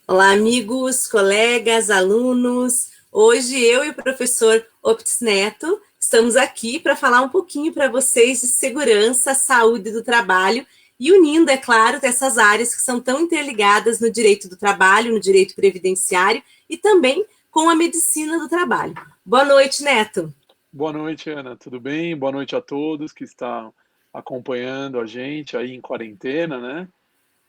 Olá, amigos, colegas, alunos. Hoje eu e o professor Optis Neto estamos aqui para falar um pouquinho para vocês de segurança, saúde do trabalho e unindo, é claro, essas áreas que são tão interligadas no direito do trabalho, no direito previdenciário e também com a medicina do trabalho. Boa noite, Neto. Boa noite, Ana. Tudo bem? Boa noite a todos que estão acompanhando a gente aí em quarentena, né?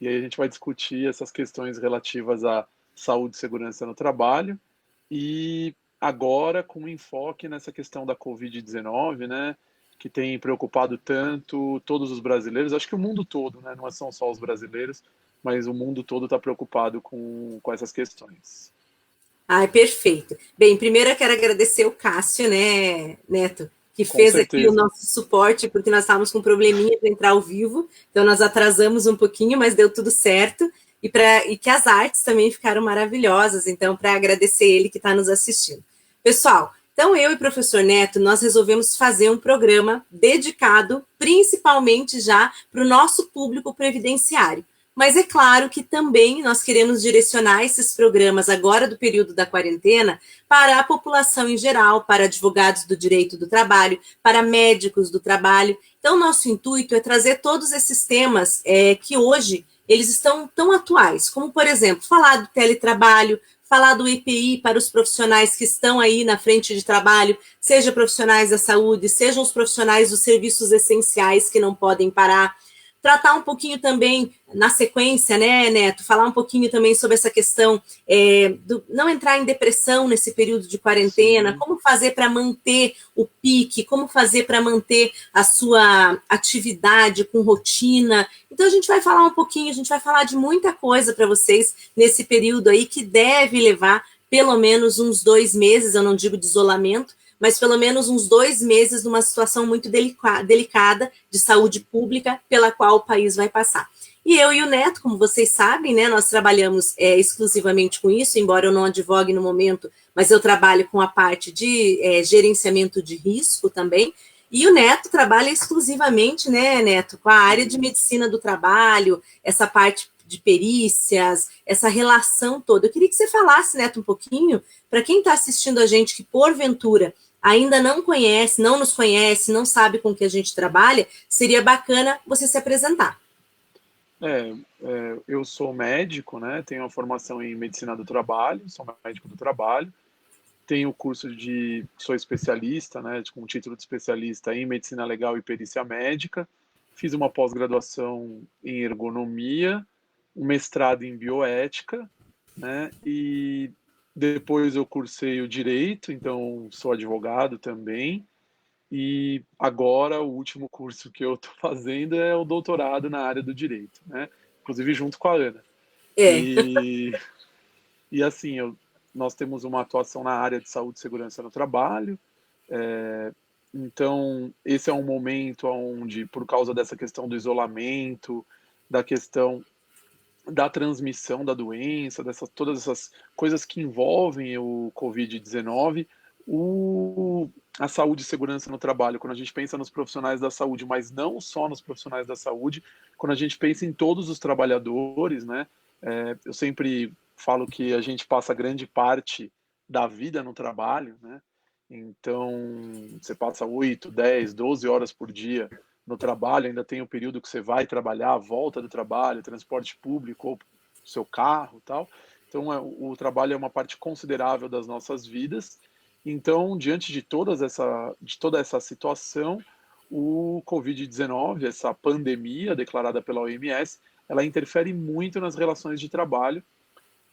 E aí a gente vai discutir essas questões relativas à saúde e segurança no trabalho e agora com enfoque nessa questão da Covid-19, né? Que tem preocupado tanto todos os brasileiros, acho que o mundo todo, né? Não são só os brasileiros, mas o mundo todo está preocupado com essas questões. Ai, perfeito. Bem, primeiro eu quero agradecer o Cássio, né, Neto, que Com fez aqui o certeza. nosso suporte, porque nós estávamos com um probleminha para entrar ao vivo, então nós atrasamos um pouquinho, mas deu tudo certo. E que as artes também ficaram maravilhosas, então, para agradecer ele que está nos assistindo. Pessoal, então eu e o professor Neto, nós resolvemos fazer um programa dedicado principalmente já para o nosso público previdenciário. Mas é claro que também nós queremos direcionar esses programas agora do período da quarentena para a população em geral, para advogados do direito do trabalho, para médicos do trabalho. Então, nosso intuito é trazer todos esses temas que hoje eles estão tão atuais, como, por exemplo, falar do teletrabalho, falar do EPI para os profissionais que estão aí na frente de trabalho, seja profissionais da saúde, sejam os profissionais dos serviços essenciais que não podem parar, tratar um pouquinho também na sequência, né, Neto, falar um pouquinho também sobre essa questão do não entrar em depressão nesse período de quarentena, Sim. como fazer para manter o pique, como fazer para manter a sua atividade com rotina. Então a gente vai falar um pouquinho, a gente vai falar de muita coisa para vocês nesse período aí que deve levar pelo menos uns 2 meses, eu não digo de isolamento, mas pelo menos uns 2 meses numa situação muito delicada de saúde pública pela qual o país vai passar. E eu e o Neto, como vocês sabem, né, nós trabalhamos exclusivamente com isso, embora eu não advogue no momento, mas eu trabalho com a parte de gerenciamento de risco também. E o Neto trabalha exclusivamente, né, Neto, com a área de medicina do trabalho, essa parte de perícias, essa relação toda. Eu queria que você falasse, Neto, um pouquinho, para quem está assistindo a gente que, porventura, ainda não conhece, não nos conhece, não sabe com que a gente trabalha, seria bacana você se apresentar. Eu sou médico, né? Tenho uma formação em medicina do trabalho, sou médico do trabalho. Tenho o curso sou especialista, né? Com o título de especialista em medicina legal e perícia médica. Fiz uma pós-graduação em ergonomia, um mestrado em bioética, né? E depois eu cursei o direito, então sou advogado também. E agora o último curso que eu estou fazendo é o doutorado na área do direito, né? Inclusive junto com a Ana. É, E, e assim, nós temos uma atuação na área de saúde e segurança no trabalho. Então, esse é um momento onde, por causa dessa questão do isolamento, da questão da transmissão da doença, todas essas coisas que envolvem o Covid-19, a saúde e segurança no trabalho, quando a gente pensa nos profissionais da saúde, mas não só nos profissionais da saúde, quando a gente pensa em todos os trabalhadores, né? Eu sempre falo que a gente passa grande parte da vida no trabalho, né? Então, você passa 8, 10, 12 horas por dia no trabalho, ainda tem o período que você vai trabalhar, volta do trabalho, transporte público ou seu carro, tal. Então, o trabalho é uma parte considerável das nossas vidas. Então, diante de toda essa situação, o Covid-19, essa pandemia declarada pela OMS, ela interfere muito nas relações de trabalho.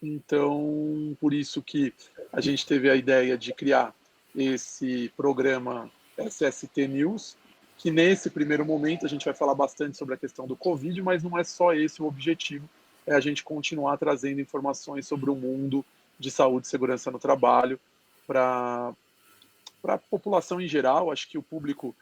Então, por isso que a gente teve a ideia de criar esse programa SST News, que nesse primeiro momento a gente vai falar bastante sobre a questão do Covid, mas não é só esse o objetivo, é a gente continuar trazendo informações sobre o mundo de saúde e segurança no trabalho para a população em geral. Acho que o público,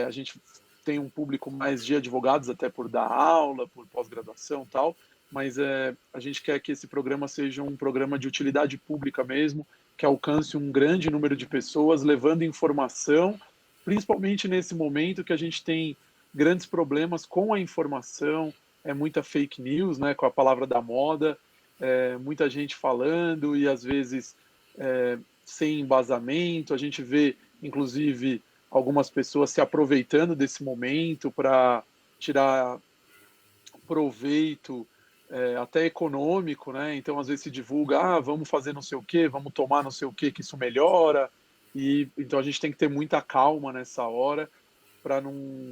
a gente tem um público mais de advogados, até por dar aula, por pós-graduação e tal, mas a gente quer que esse programa seja um programa de utilidade pública mesmo, que alcance um grande número de pessoas, levando informação, principalmente nesse momento que a gente tem grandes problemas com a informação, é muita fake news, né, com a palavra da moda, muita gente falando e às vezes sem embasamento. A gente vê, inclusive, algumas pessoas se aproveitando desse momento para tirar proveito até econômico, né? Então, às vezes se divulga, vamos fazer não sei o quê, vamos tomar não sei o quê, que isso melhora. E então a gente tem que ter muita calma nessa hora para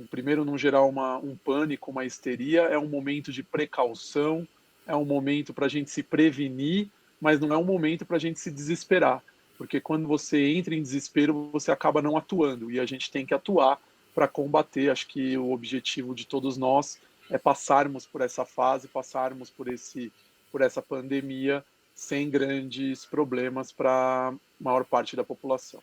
primeiro não gerar um pânico, uma histeria. É um momento de precaução, é um momento para a gente se prevenir, mas não é um momento para a gente se desesperar, porque quando você entra em desespero, você acaba não atuando, e a gente tem que atuar para combater. Acho que o objetivo de todos nós é passarmos por essa fase, passarmos por essa pandemia sem grandes problemas para a maior parte da população.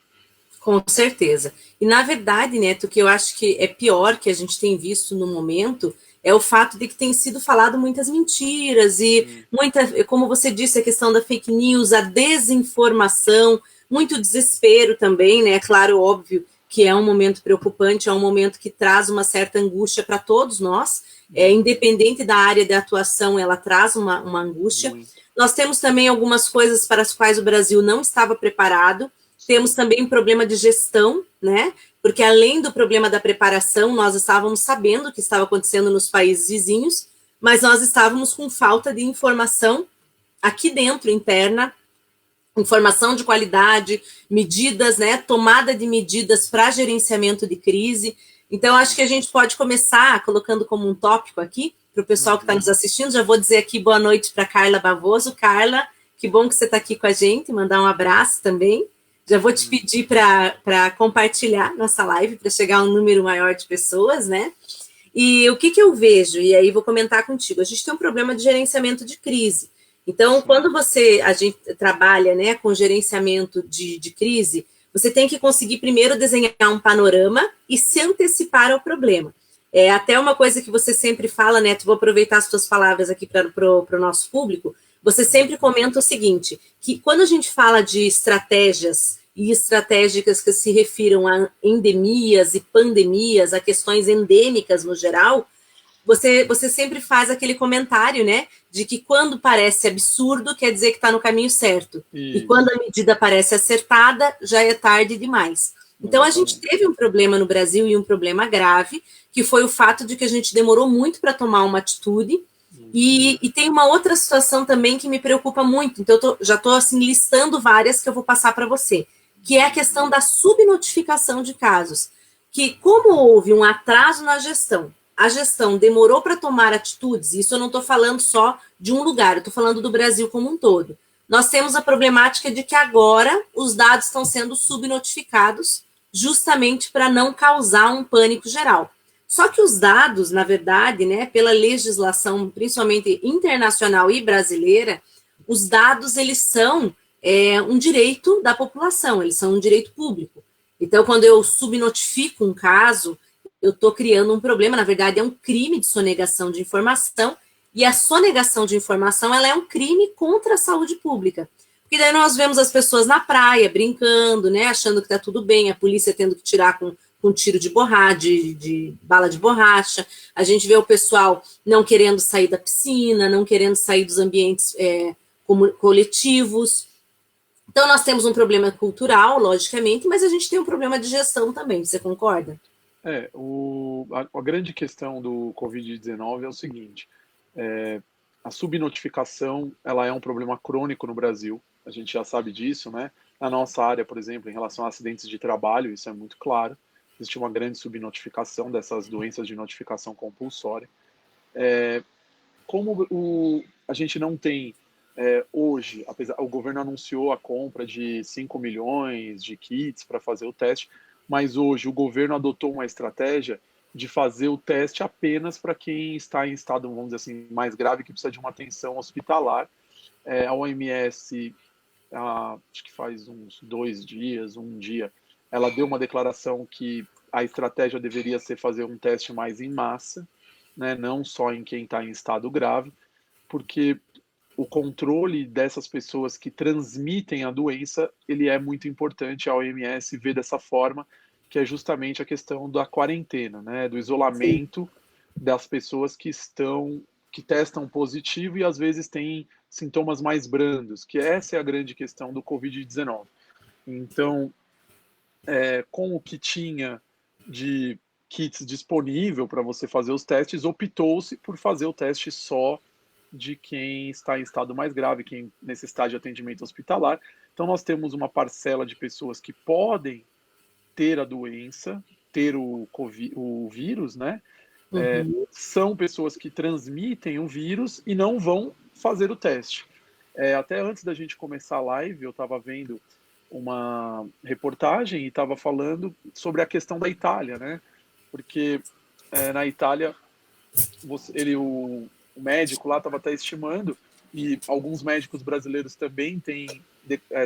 Com certeza. E na verdade, Neto, o que eu acho que é pior que a gente tem visto no momento é o fato de que tem sido falado muitas mentiras e muita, como você disse, a questão da fake news, a desinformação, muito desespero também, né? Claro, óbvio que é um momento preocupante, é um momento que traz uma certa angústia para todos nós, independente da área de atuação, ela traz uma angústia. Muito. Nós temos também algumas coisas para as quais o Brasil não estava preparado. Temos também um problema de gestão, né? Porque além do problema da preparação, nós estávamos sabendo o que estava acontecendo nos países vizinhos, mas nós estávamos com falta de informação aqui dentro, interna, informação de qualidade, medidas, né? Tomada de medidas para gerenciamento de crise. Então, acho que a gente pode começar colocando como um tópico aqui, para o pessoal que está nos assistindo. Já vou dizer aqui boa noite para Carla Bavoso. Carla, que bom que você está aqui com a gente, mandar um abraço também. Já vou te pedir para compartilhar nossa live, para chegar a um número maior de pessoas, né? E o que eu vejo, e aí vou comentar contigo, a gente tem um problema de gerenciamento de crise. Então, quando a gente trabalha, né, com gerenciamento de crise, você tem que conseguir primeiro desenhar um panorama e se antecipar ao problema. É até uma coisa que você sempre fala, Neto, vou aproveitar as suas palavras aqui para o nosso público. Você sempre comenta o seguinte, que quando a gente fala de estratégias e estratégicas que se refiram a endemias e pandemias, a questões endêmicas no geral, você sempre faz aquele comentário, né, de que quando parece absurdo, quer dizer que está no caminho certo. Isso. E quando a medida parece acertada, já é tarde demais. Então, a gente teve um problema no Brasil, e um problema grave, que foi o fato de que a gente demorou muito para tomar uma atitude. E tem uma outra situação também que me preocupa muito. Então, já estou assim, listando várias que eu vou passar para você, que é a questão da subnotificação de casos. Que, como houve um atraso na gestão, a gestão demorou para tomar atitudes, isso eu não estou falando só de um lugar, eu estou falando do Brasil como um todo. Nós temos a problemática de que agora os dados estão sendo subnotificados justamente para não causar um pânico geral. Só que os dados, na verdade, né, pela legislação, principalmente internacional e brasileira, os dados, eles são um direito da população, eles são um direito público. Então, quando eu subnotifico um caso, eu estou criando um problema, na verdade, é um crime de sonegação de informação, e a sonegação de informação, ela é um crime contra a saúde pública. Porque daí nós vemos as pessoas na praia, brincando, né, achando que está tudo bem, a polícia tendo que tirar com tiro de borracha, de bala de borracha. A gente vê o pessoal não querendo sair da piscina, não querendo sair dos ambientes coletivos. Então, nós temos um problema cultural, logicamente, mas a gente tem um problema de gestão também, você concorda? A grande questão do Covid-19 é o seguinte, a subnotificação, ela é um problema crônico no Brasil, a gente já sabe disso, né? Na nossa área, por exemplo, em relação a acidentes de trabalho, isso é muito claro. Existe uma grande subnotificação dessas doenças de notificação compulsória. Como a gente não tem hoje, o governo anunciou a compra de 5 milhões de kits para fazer o teste, mas hoje o governo adotou uma estratégia de fazer o teste apenas para quem está em estado, vamos dizer assim, mais grave, que precisa de uma atenção hospitalar. A OMS, acho que faz uns 2 dias, um dia, ela deu uma declaração que a estratégia deveria ser fazer um teste mais em massa, né, não só em quem está em estado grave, porque o controle dessas pessoas que transmitem a doença, ele é muito importante. A OMS vê dessa forma, que é justamente a questão da quarentena, né, do isolamento das pessoas que testam positivo e às vezes têm sintomas mais brandos, que essa é a grande questão do Covid-19. Então, com o que tinha de kits disponível para você fazer os testes, optou-se por fazer o teste só de quem está em estado mais grave, quem necessita de atendimento hospitalar. Então, nós temos uma parcela de pessoas que podem ter a doença, ter o vírus, né? São pessoas que transmitem o vírus e não vão fazer o teste. Até antes da gente começar a live, eu estava vendo uma reportagem e estava falando sobre a questão da Itália, né? Porque na Itália, o médico lá estava até estimando, e alguns médicos brasileiros também têm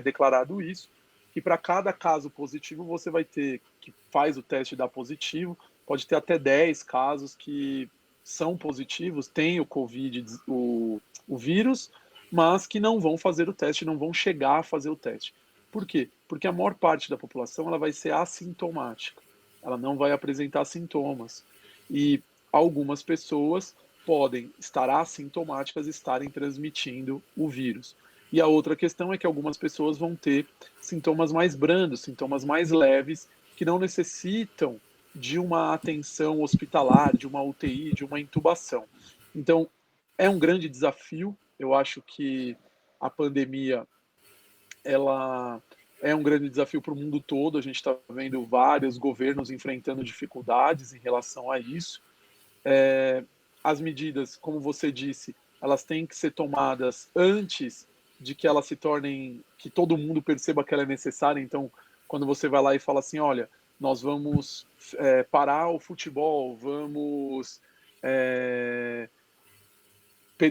declarado isso, que para cada caso positivo você vai ter, que faz o teste e dá positivo, pode ter até 10 casos que são positivos, têm o Covid, o vírus, mas que não vão fazer o teste, não vão chegar a fazer o teste. Por quê? Porque a maior parte da população ela vai ser assintomática, ela não vai apresentar sintomas. E algumas pessoas podem estar assintomáticas e estarem transmitindo o vírus. E a outra questão é que algumas pessoas vão ter sintomas mais brandos, sintomas mais leves, que não necessitam de uma atenção hospitalar, de uma UTI, de uma intubação. Então, é um grande desafio. Eu acho que a pandemia ela é um grande desafio para o mundo todo. A gente está vendo vários governos enfrentando dificuldades em relação a isso. As medidas, como você disse, elas têm que ser tomadas antes de que elas se tornem, que todo mundo perceba que ela é necessária. Então, quando você vai lá e fala assim, olha, nós vamos parar o futebol, vamos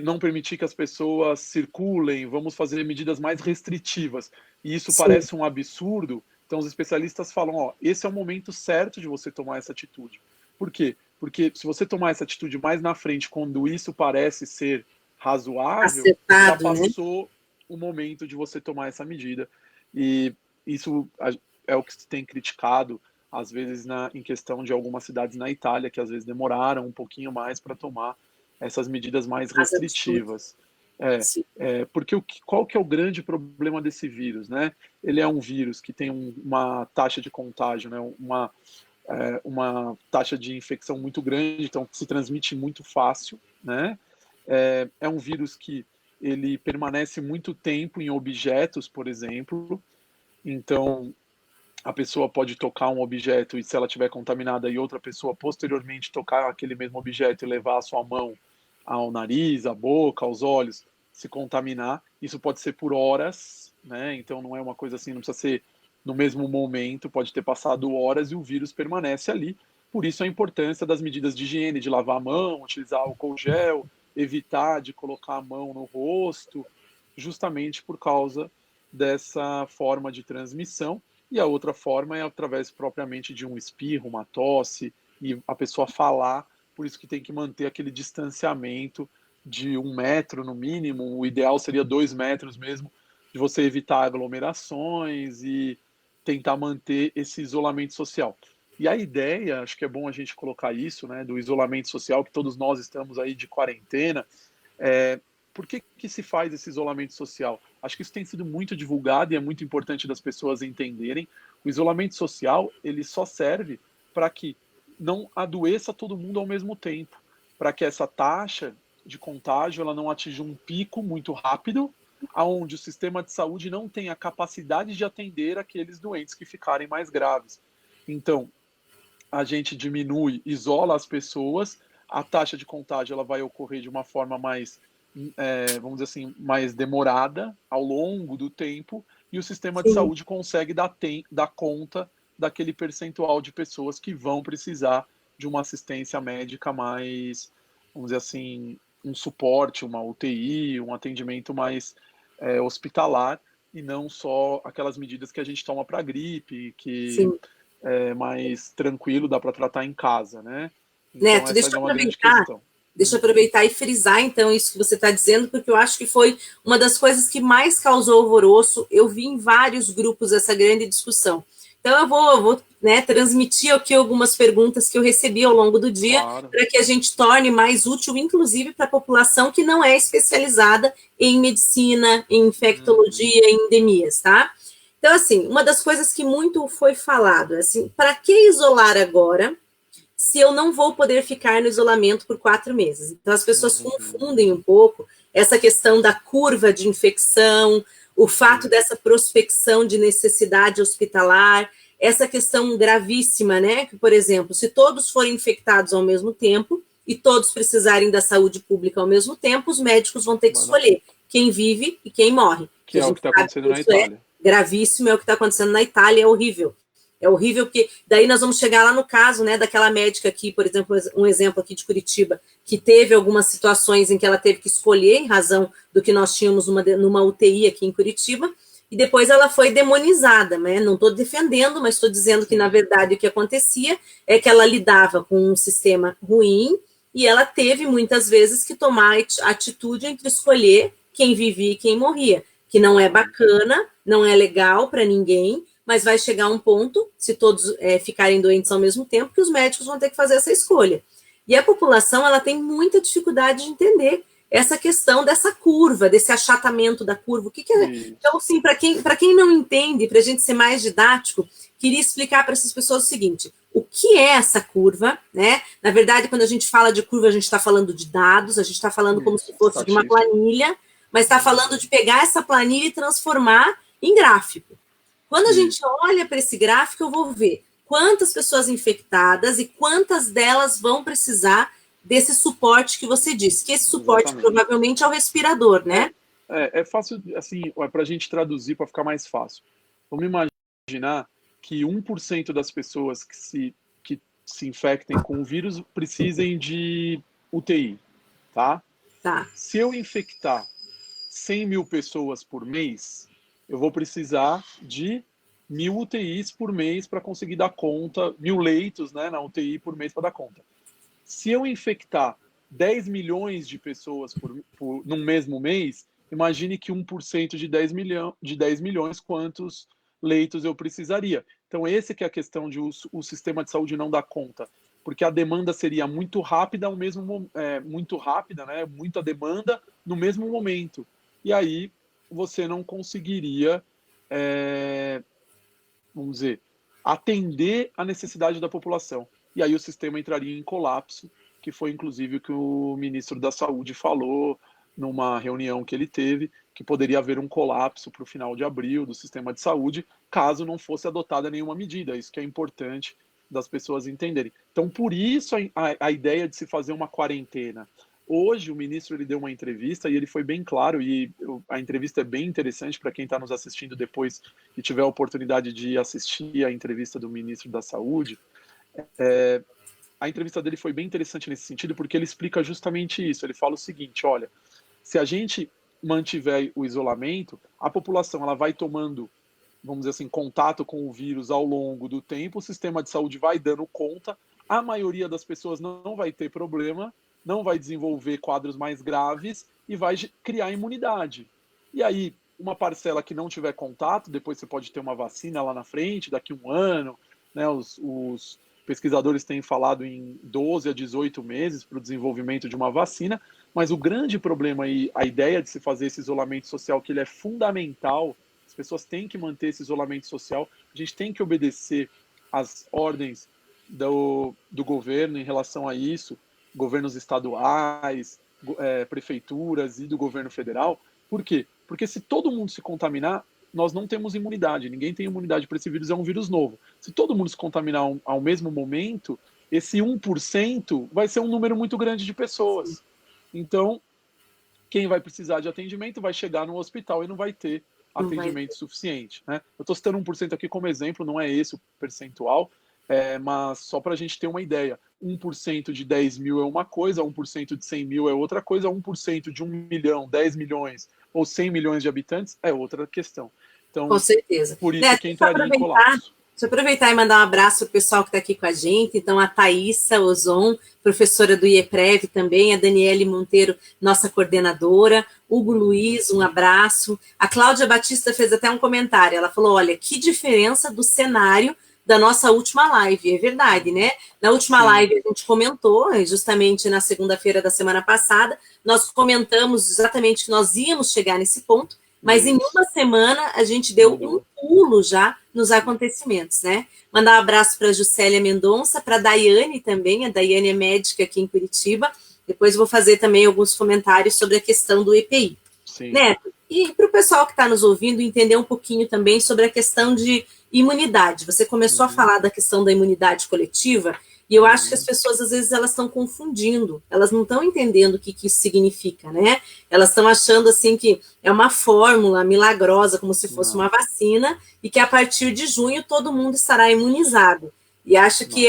não permitir que as pessoas circulem, vamos fazer medidas mais restritivas, e isso Sim. parece um absurdo, então os especialistas falam, ó, esse é o momento certo de você tomar essa atitude. Por quê? Porque se você tomar essa atitude mais na frente, quando isso parece ser razoável, Acertado, já passou o momento de você tomar essa medida. E isso é o que se tem criticado, às vezes, em questão de algumas cidades na Itália, que às vezes demoraram um pouquinho mais para tomar essas medidas mais restritivas. Porque qual que é o grande problema desse vírus, né? Ele é um vírus que tem uma taxa de contágio, né? Uma taxa de infecção muito grande, então se transmite muito fácil, né? É um vírus que ele permanece muito tempo em objetos, por exemplo. Então, a pessoa pode tocar um objeto e se ela estiver contaminada e outra pessoa posteriormente tocar aquele mesmo objeto e levar a sua mão ao nariz, à boca, aos olhos, se contaminar, isso pode ser por horas, né? Então não é uma coisa assim, não precisa ser no mesmo momento, pode ter passado horas e o vírus permanece ali. Por isso a importância das medidas de higiene, de lavar a mão, utilizar álcool gel, evitar de colocar a mão no rosto, justamente por causa dessa forma de transmissão. E a outra forma é através propriamente de um espirro, uma tosse, e a pessoa falar, por isso que tem que manter aquele distanciamento de 1 metro no mínimo, o ideal seria 2 metros mesmo, de você evitar aglomerações e tentar manter esse isolamento social. E a ideia, acho que é bom a gente colocar isso, né, do isolamento social, que todos nós estamos aí de quarentena. Por que se faz esse isolamento social? Acho que isso tem sido muito divulgado e é muito importante das pessoas entenderem. O isolamento social, ele só serve para que não adoeça todo mundo ao mesmo tempo, para que essa taxa de contágio ela não atinja um pico muito rápido, aonde o sistema de saúde não tem a capacidade de atender aqueles doentes que ficarem mais graves. Então, a gente diminui, isola as pessoas, a taxa de contágio ela vai ocorrer de uma forma mais, vamos dizer assim, mais demorada ao longo do tempo, e o sistema de saúde consegue dar conta daquele percentual de pessoas que vão precisar de uma assistência médica mais, vamos dizer assim, um suporte, uma UTI, um atendimento mais hospitalar, e não só aquelas medidas que a gente toma para gripe, que é mais tranquilo, dá para tratar em casa, né? Então, Neto, deixa eu aproveitar e frisar, então, isso que você está dizendo, porque eu acho que foi uma das coisas que mais causou alvoroço. Eu vi em vários grupos essa grande discussão. Então, eu vou né, transmitir aqui algumas perguntas que eu recebi ao longo do dia, Claro. para que a gente torne mais útil, inclusive para a população que não é especializada em medicina, em infectologia, em endemias, tá? Então, assim, uma das coisas que muito foi falado, assim, para que isolar agora se eu não vou poder ficar no isolamento por 4 meses? Então, as pessoas confundem um pouco essa questão da curva de infecção, o fato dessa prospecção de necessidade hospitalar, essa questão gravíssima, né? Que, por exemplo, se todos forem infectados ao mesmo tempo e todos precisarem da saúde pública ao mesmo tempo, os médicos vão ter que escolher quem vive e quem morre. Que é o que está acontecendo na Itália. É gravíssimo, é o que está acontecendo na Itália, é horrível. É horrível porque daí nós vamos chegar lá no caso, né, daquela médica aqui, por exemplo, um exemplo aqui de Curitiba, que teve algumas situações em que ela teve que escolher em razão do que nós tínhamos numa UTI aqui em Curitiba, e depois ela foi demonizada, né? Não estou defendendo, mas estou dizendo que, na verdade, o que acontecia é que ela lidava com um sistema ruim e ela teve, muitas vezes, que tomar atitude entre escolher quem vivia e quem morria, que não é bacana, não é legal para ninguém, mas vai chegar um ponto, se todos ficarem doentes ao mesmo tempo, que os médicos vão ter que fazer essa escolha. E a população, ela tem muita dificuldade de entender essa questão dessa curva, desse achatamento da curva. O que é? Então, assim, para quem não entende, para a gente ser mais didático, queria explicar para essas pessoas o seguinte: o que é essa curva, né? Na verdade, quando a gente fala de curva, a gente está falando de dados, a gente está falando como se fosse de uma planilha, mas está falando de pegar essa planilha e transformar em gráfico. Quando a gente olha para esse gráfico, eu vou ver quantas pessoas infectadas e quantas delas vão precisar desse suporte que você disse, que esse suporte provavelmente é o respirador, né? É fácil, assim, para a gente traduzir para ficar mais fácil. Vamos imaginar que 1% das pessoas que se infectem com o vírus precisem de UTI, tá? Tá. Se eu infectar 100 mil pessoas por mês, eu vou precisar de 1.000 UTIs por mês para conseguir dar conta, 1.000 leitos, né, na UTI por mês para dar conta. Se eu infectar 10 milhões de pessoas num mesmo mês, imagine que 1% de 10 milhões, quantos leitos eu precisaria. Então, esse que é a questão de o sistema de saúde não dar conta, porque a demanda seria muito rápida, muito rápida, né, muita demanda no mesmo momento. E aí você não conseguiria, vamos dizer, atender a necessidade da população. E aí o sistema entraria em colapso, que foi inclusive o que o ministro da Saúde falou numa reunião que ele teve, que poderia haver um colapso para o final de abril do sistema de saúde, caso não fosse adotada nenhuma medida. Isso que é importante das pessoas entenderem. Então, por isso a ideia de se fazer uma quarentena. Hoje, o ministro ele deu uma entrevista e ele foi bem claro, e a entrevista é bem interessante para quem está nos assistindo depois e tiver a oportunidade de assistir a entrevista do ministro da Saúde. A entrevista dele foi bem interessante nesse sentido, porque ele explica justamente isso. Ele fala o seguinte: olha, se a gente mantiver o isolamento, a população ela vai tomando, vamos dizer assim, contato com o vírus ao longo do tempo, o sistema de saúde vai dando conta, a maioria das pessoas não vai ter problema, não vai desenvolver quadros mais graves e vai criar imunidade. E aí, uma parcela que não tiver contato, depois você pode ter uma vacina lá na frente, daqui a um ano, né, os pesquisadores têm falado em 12 a 18 meses para o desenvolvimento de uma vacina, mas o grande problema aí, a ideia de se fazer esse isolamento social, que ele é fundamental, as pessoas têm que manter esse isolamento social, a gente tem que obedecer às ordens do governo em relação a isso, governos estaduais, prefeituras e do governo federal. Por quê? Porque se todo mundo se contaminar, nós não temos imunidade, ninguém tem imunidade para esse vírus, é um vírus novo. Se todo mundo se contaminar ao mesmo momento, esse 1% vai ser um número muito grande de pessoas. Então, quem vai precisar de atendimento vai chegar no hospital e não vai ter atendimento suficiente, né? Eu estou citando 1% aqui como exemplo, não é esse o percentual, mas só para a gente ter uma ideia, 1% de 10 mil é uma coisa, 1% de 100 mil é outra coisa, 1% de 1 milhão, 10 milhões ou 100 milhões de habitantes é outra questão. Então, com certeza. Por isso que entraria em colapso. Deixa eu aproveitar e mandar um abraço para o pessoal que está aqui com a gente. Então, a Thaísa Ozon, professora do IEPREV também, a Daniele Monteiro, nossa coordenadora, Hugo Luiz, um abraço. A Cláudia Batista fez até um comentário, ela falou, olha, que diferença do cenário da nossa última live, é verdade, né? Na última live a gente comentou, justamente na segunda-feira da semana passada, nós comentamos exatamente que nós íamos chegar nesse ponto, mas em uma semana a gente deu um pulo já nos acontecimentos, né? Mandar um abraço para a Juscelia Mendonça, para a Daiane também, a Daiane é médica aqui em Curitiba, depois vou fazer também alguns comentários sobre a questão do EPI. Sim. Neto, e para o pessoal que está nos ouvindo entender um pouquinho também sobre a questão de imunidade. Você começou a falar da questão da imunidade coletiva, e eu acho que as pessoas, às vezes, elas estão confundindo, elas não estão entendendo o que isso significa, né? Elas estão achando, assim, que é uma fórmula milagrosa, como se fosse uma vacina, e que a partir de junho todo mundo estará imunizado. E acho que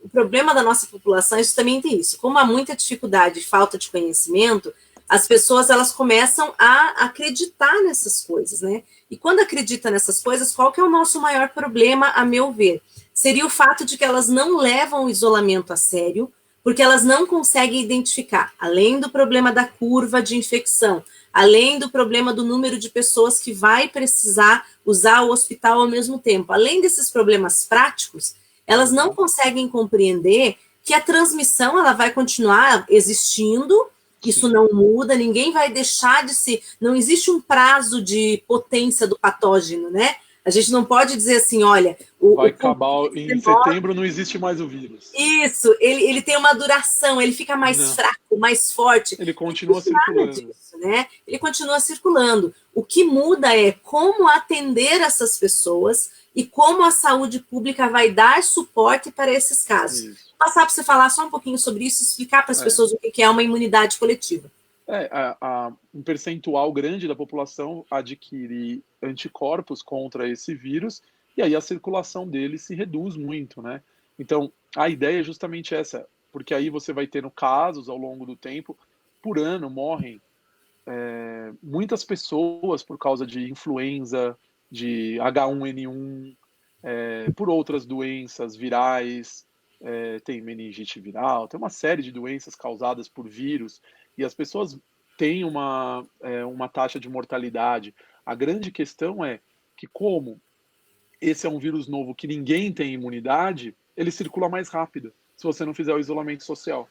o problema da nossa população é justamente isso. Como há muita dificuldade e falta de conhecimento, as pessoas elas começam a acreditar nessas coisas, né? E quando acredita nessas coisas, qual que é o nosso maior problema, a meu ver? Seria o fato de que elas não levam o isolamento a sério, porque elas não conseguem identificar, além do problema da curva de infecção, além do problema do número de pessoas que vai precisar usar o hospital ao mesmo tempo, além desses problemas práticos, elas não conseguem compreender que a transmissão ela vai continuar existindo. Isso não muda, ninguém vai deixar de se... Não existe um prazo de potência do patógeno, né? A gente não pode dizer assim, olha... Vai acabar em setembro, não existe mais o vírus. Isso, ele tem uma duração, ele fica mais fraco, mais forte. Ele continua circulando. Disso, né? Ele continua circulando. O que muda é como atender essas pessoas e como a saúde pública vai dar suporte para esses casos. Isso. Vou passar para você falar só um pouquinho sobre isso, explicar para as pessoas o que é uma imunidade coletiva. Um percentual grande da população adquire anticorpos contra esse vírus e aí a circulação dele se reduz muito, né? Então, a ideia é justamente essa, porque aí você vai tendo casos ao longo do tempo, por ano morrem muitas pessoas por causa de influenza, de H1N1, por outras doenças virais, tem meningite viral, tem uma série de doenças causadas por vírus, e as pessoas têm uma taxa de mortalidade. A grande questão é que, como esse é um vírus novo que ninguém tem imunidade, ele circula mais rápido, se você não fizer o isolamento social.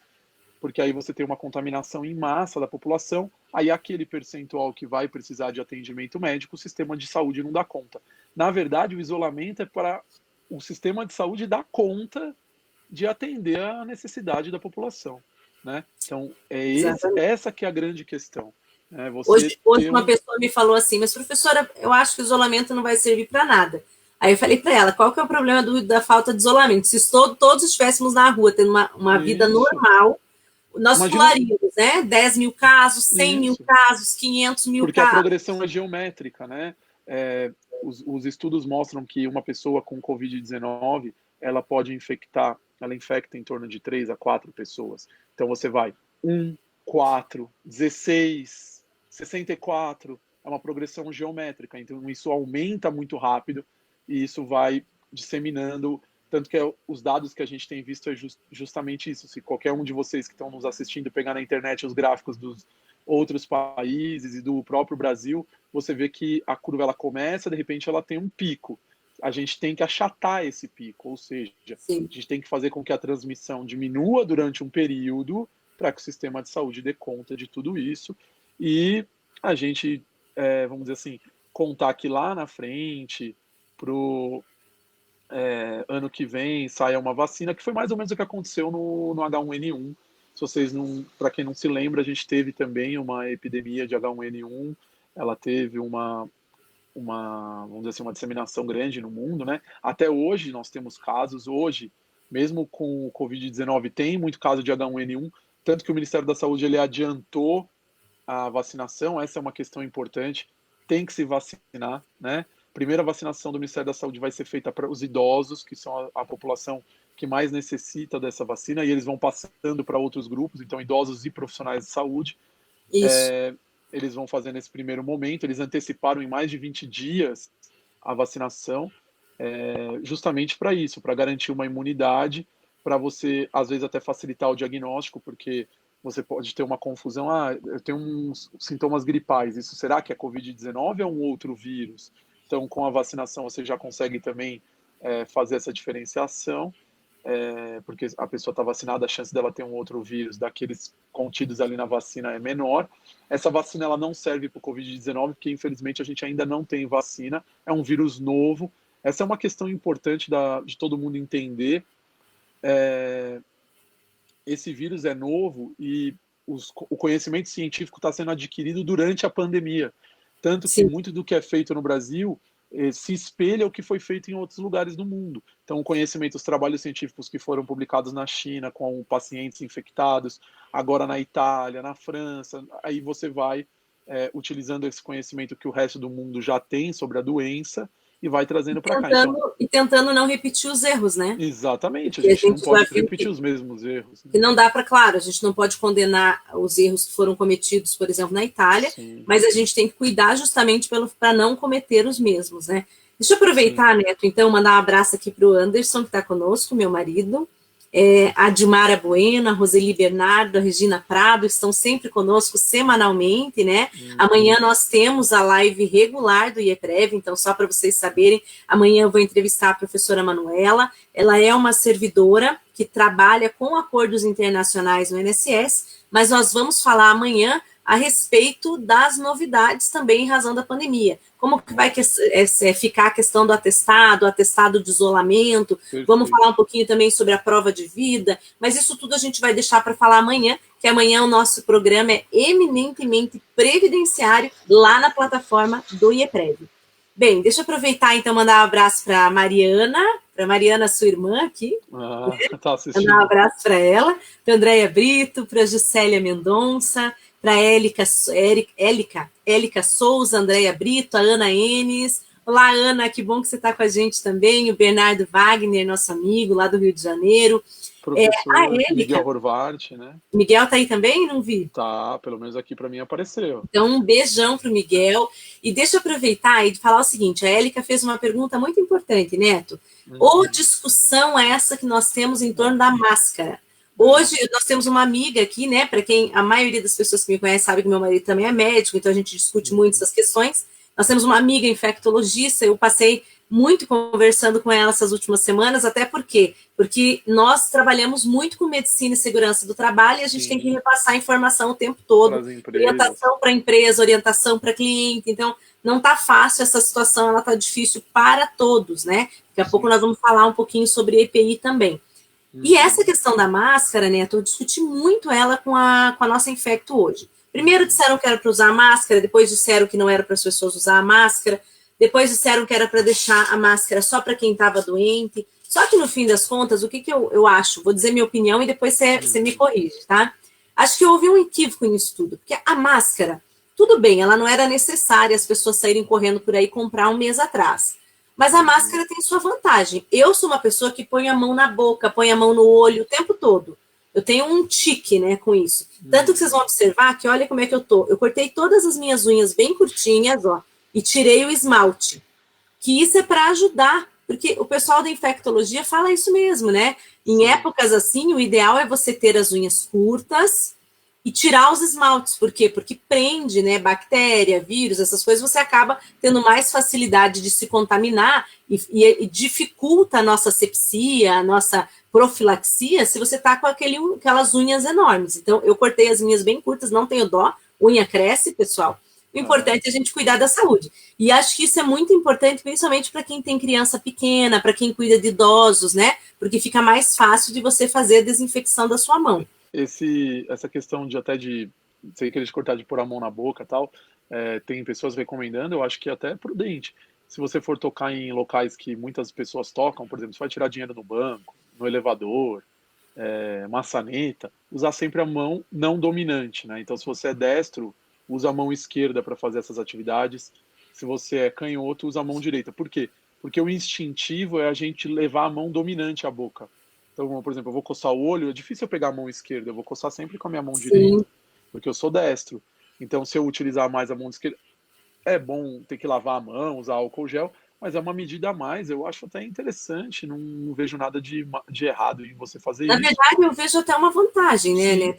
Porque aí você tem uma contaminação em massa da população, aí aquele percentual que vai precisar de atendimento médico, o sistema de saúde não dá conta. Na verdade, o isolamento é para o sistema de saúde dar conta de atender a necessidade da população, né? Então, essa que é a grande questão. Hoje uma pessoa me falou assim, mas professora, eu acho que o isolamento não vai servir para nada. Aí eu falei para ela, qual que é o problema da falta de isolamento? Se todos estivéssemos na rua tendo uma vida normal, nós pularíamos, né? 10 mil casos, 100 mil casos, 500 mil casos. Porque a progressão é geométrica, né? Os estudos mostram que uma pessoa com Covid-19, ela infecta em torno de 3 a 4 pessoas. Então você vai 1, 4, 16, 64, é uma progressão geométrica. Então isso aumenta muito rápido e isso vai disseminando. Tanto que os dados que a gente tem visto é justamente isso. Se qualquer um de vocês que estão nos assistindo pegar na internet os gráficos dos outros países e do próprio Brasil, você vê que a curva ela começa, de repente ela tem um pico. A gente tem que achatar esse pico, ou seja, a gente tem que fazer com que a transmissão diminua durante um período para que o sistema de saúde dê conta de tudo isso e a gente, vamos dizer assim, contar que lá na frente, pro ano que vem saia uma vacina, que foi mais ou menos o que aconteceu no H1N1. Se vocês não, para quem não se lembra, a gente teve também uma epidemia de H1N1, ela teve vamos dizer assim, uma disseminação grande no mundo, né? Até hoje nós temos casos, mesmo com o Covid-19, tem muito caso de H1N1, tanto que o Ministério da Saúde ele adiantou a vacinação, essa é uma questão importante, tem que se vacinar, né? Primeira vacinação do Ministério da Saúde vai ser feita para os idosos, que são a população que mais necessita dessa vacina, e eles vão passando para outros grupos, então idosos e profissionais de saúde. Eles vão fazer nesse primeiro momento, eles anteciparam em mais de 20 dias a vacinação, justamente para isso, para garantir uma imunidade, para você, às vezes, até facilitar o diagnóstico, porque você pode ter uma confusão, eu tenho uns sintomas gripais, isso será que é Covid-19 ou é um outro vírus? Então, com a vacinação, você já consegue também fazer essa diferenciação, porque a pessoa está vacinada, a chance dela ter um outro vírus daqueles contidos ali na vacina é menor. Essa vacina ela não serve para o Covid-19, porque infelizmente a gente ainda não tem vacina, é um vírus novo. Essa é uma questão importante de todo mundo entender. Esse vírus é novo e o conhecimento científico está sendo adquirido durante a pandemia. Tanto que muito do que é feito no Brasil se espelha o que foi feito em outros lugares do mundo. Então, o conhecimento, os trabalhos científicos que foram publicados na China com pacientes infectados, agora na Itália, na França, aí você vai utilizando esse conhecimento que o resto do mundo já tem sobre a doença e vai trazendo para cá. Então, e tentando não repetir os erros, né? Exatamente, a gente não pode repetir os mesmos erros. Né? Que não dá para, claro, a gente não pode condenar os erros que foram cometidos, por exemplo, na Itália, Sim. mas a gente tem que cuidar justamente para não cometer os mesmos, né? Deixa eu aproveitar, Sim. Neto, então, mandar um abraço aqui para o Anderson, que está conosco, meu marido, a Dimara Bueno, a Roseli Bernardo, a Regina Prado, estão sempre conosco semanalmente, né? Amanhã nós temos a live regular do IEPREV, então só para vocês saberem, amanhã eu vou entrevistar a professora Manuela, ela é uma servidora que trabalha com acordos internacionais no INSS, mas nós vamos falar amanhã a respeito das novidades também em razão da pandemia. Como que vai ficar a questão do atestado de isolamento, Perfeito. Vamos falar um pouquinho também sobre a prova de vida, mas isso tudo a gente vai deixar para falar amanhã, que amanhã o nosso programa é eminentemente previdenciário lá na plataforma do IEPREV. Bem, deixa eu aproveitar então mandar um abraço para Mariana, sua irmã aqui. Tá assistindo. Mandar um abraço para ela, para Andréia Brito, para Juscelia Mendonça, para Élica Souza, Andréia Brito, a Ana Enes. Olá, Ana, que bom que você está com a gente também. O Bernardo Wagner, nosso amigo lá do Rio de Janeiro. Professor Miguel Horvath, né? Miguel tá aí também? Não vi. Tá, pelo menos aqui para mim apareceu. Então, um beijão pro Miguel. E deixa eu aproveitar e falar o seguinte, a Élica fez uma pergunta muito importante, Neto. Ou discussão essa que nós temos em torno da máscara. Hoje, nós temos uma amiga aqui, né, para quem a maioria das pessoas que me conhecem sabe que meu marido também é médico, então a gente discute muito essas questões. Nós temos uma amiga infectologista, eu passei muito conversando com ela essas últimas semanas, até porque nós trabalhamos muito com medicina e segurança do trabalho e a gente tem que repassar informação o tempo todo, orientação para a empresa, orientação para cliente, então não está fácil essa situação, ela está difícil para todos, né? Daqui a pouco nós vamos falar um pouquinho sobre EPI também. E essa questão da máscara, né, eu discuti muito ela com a nossa infecto hoje. Primeiro disseram que era para usar máscara, depois disseram que não era para as pessoas usar a máscara, depois disseram que era para deixar a máscara só para quem estava doente. Só que no fim das contas, o que eu acho? Vou dizer minha opinião e depois você me corrige, tá? Acho que houve um equívoco nisso tudo, porque a máscara, tudo bem, ela não era necessária as pessoas saírem correndo por aí comprar um mês atrás. Mas a máscara tem sua vantagem. Eu sou uma pessoa que põe a mão na boca, põe a mão no olho o tempo todo. Eu tenho um tique, né, com isso. Tanto que vocês vão observar que olha como é que eu tô. Eu cortei todas as minhas unhas bem curtinhas, ó, e tirei o esmalte. Que isso é para ajudar, porque o pessoal da infectologia fala isso mesmo, né? Em épocas assim, o ideal é você ter as unhas curtas e tirar os esmaltes. Por quê? Porque prende, né, bactéria, vírus, essas coisas, você acaba tendo mais facilidade de se contaminar e dificulta a nossa asepsia, a nossa profilaxia, se você tá com aquelas unhas enormes. Então, eu cortei as minhas bem curtas, não tenho dó, unha cresce, pessoal. O importante é a gente cuidar da saúde. E acho que isso é muito importante, principalmente para quem tem criança pequena, para quem cuida de idosos, né? Porque fica mais fácil de você fazer a desinfecção da sua mão. Essa questão de sem querer cortar de pôr a mão na boca e tal, tem pessoas recomendando, eu acho que é até prudente. Se você for tocar em locais que muitas pessoas tocam, por exemplo, você vai tirar dinheiro no banco, no elevador, maçaneta, usar sempre a mão não dominante, né? Então, se você é destro, usa a mão esquerda para fazer essas atividades. Se você é canhoto, usa a mão direita. Por quê? Porque o instintivo é a gente levar a mão dominante à boca. Então, por exemplo, eu vou coçar o olho, é difícil eu pegar a mão esquerda, eu vou coçar sempre com a minha mão direita, porque eu sou destro. Então, se eu utilizar mais a mão esquerda, é bom ter que lavar a mão, usar álcool gel, mas é uma medida a mais, eu acho até interessante, não vejo nada de errado em você fazer isso. Na verdade, eu vejo até uma vantagem, né?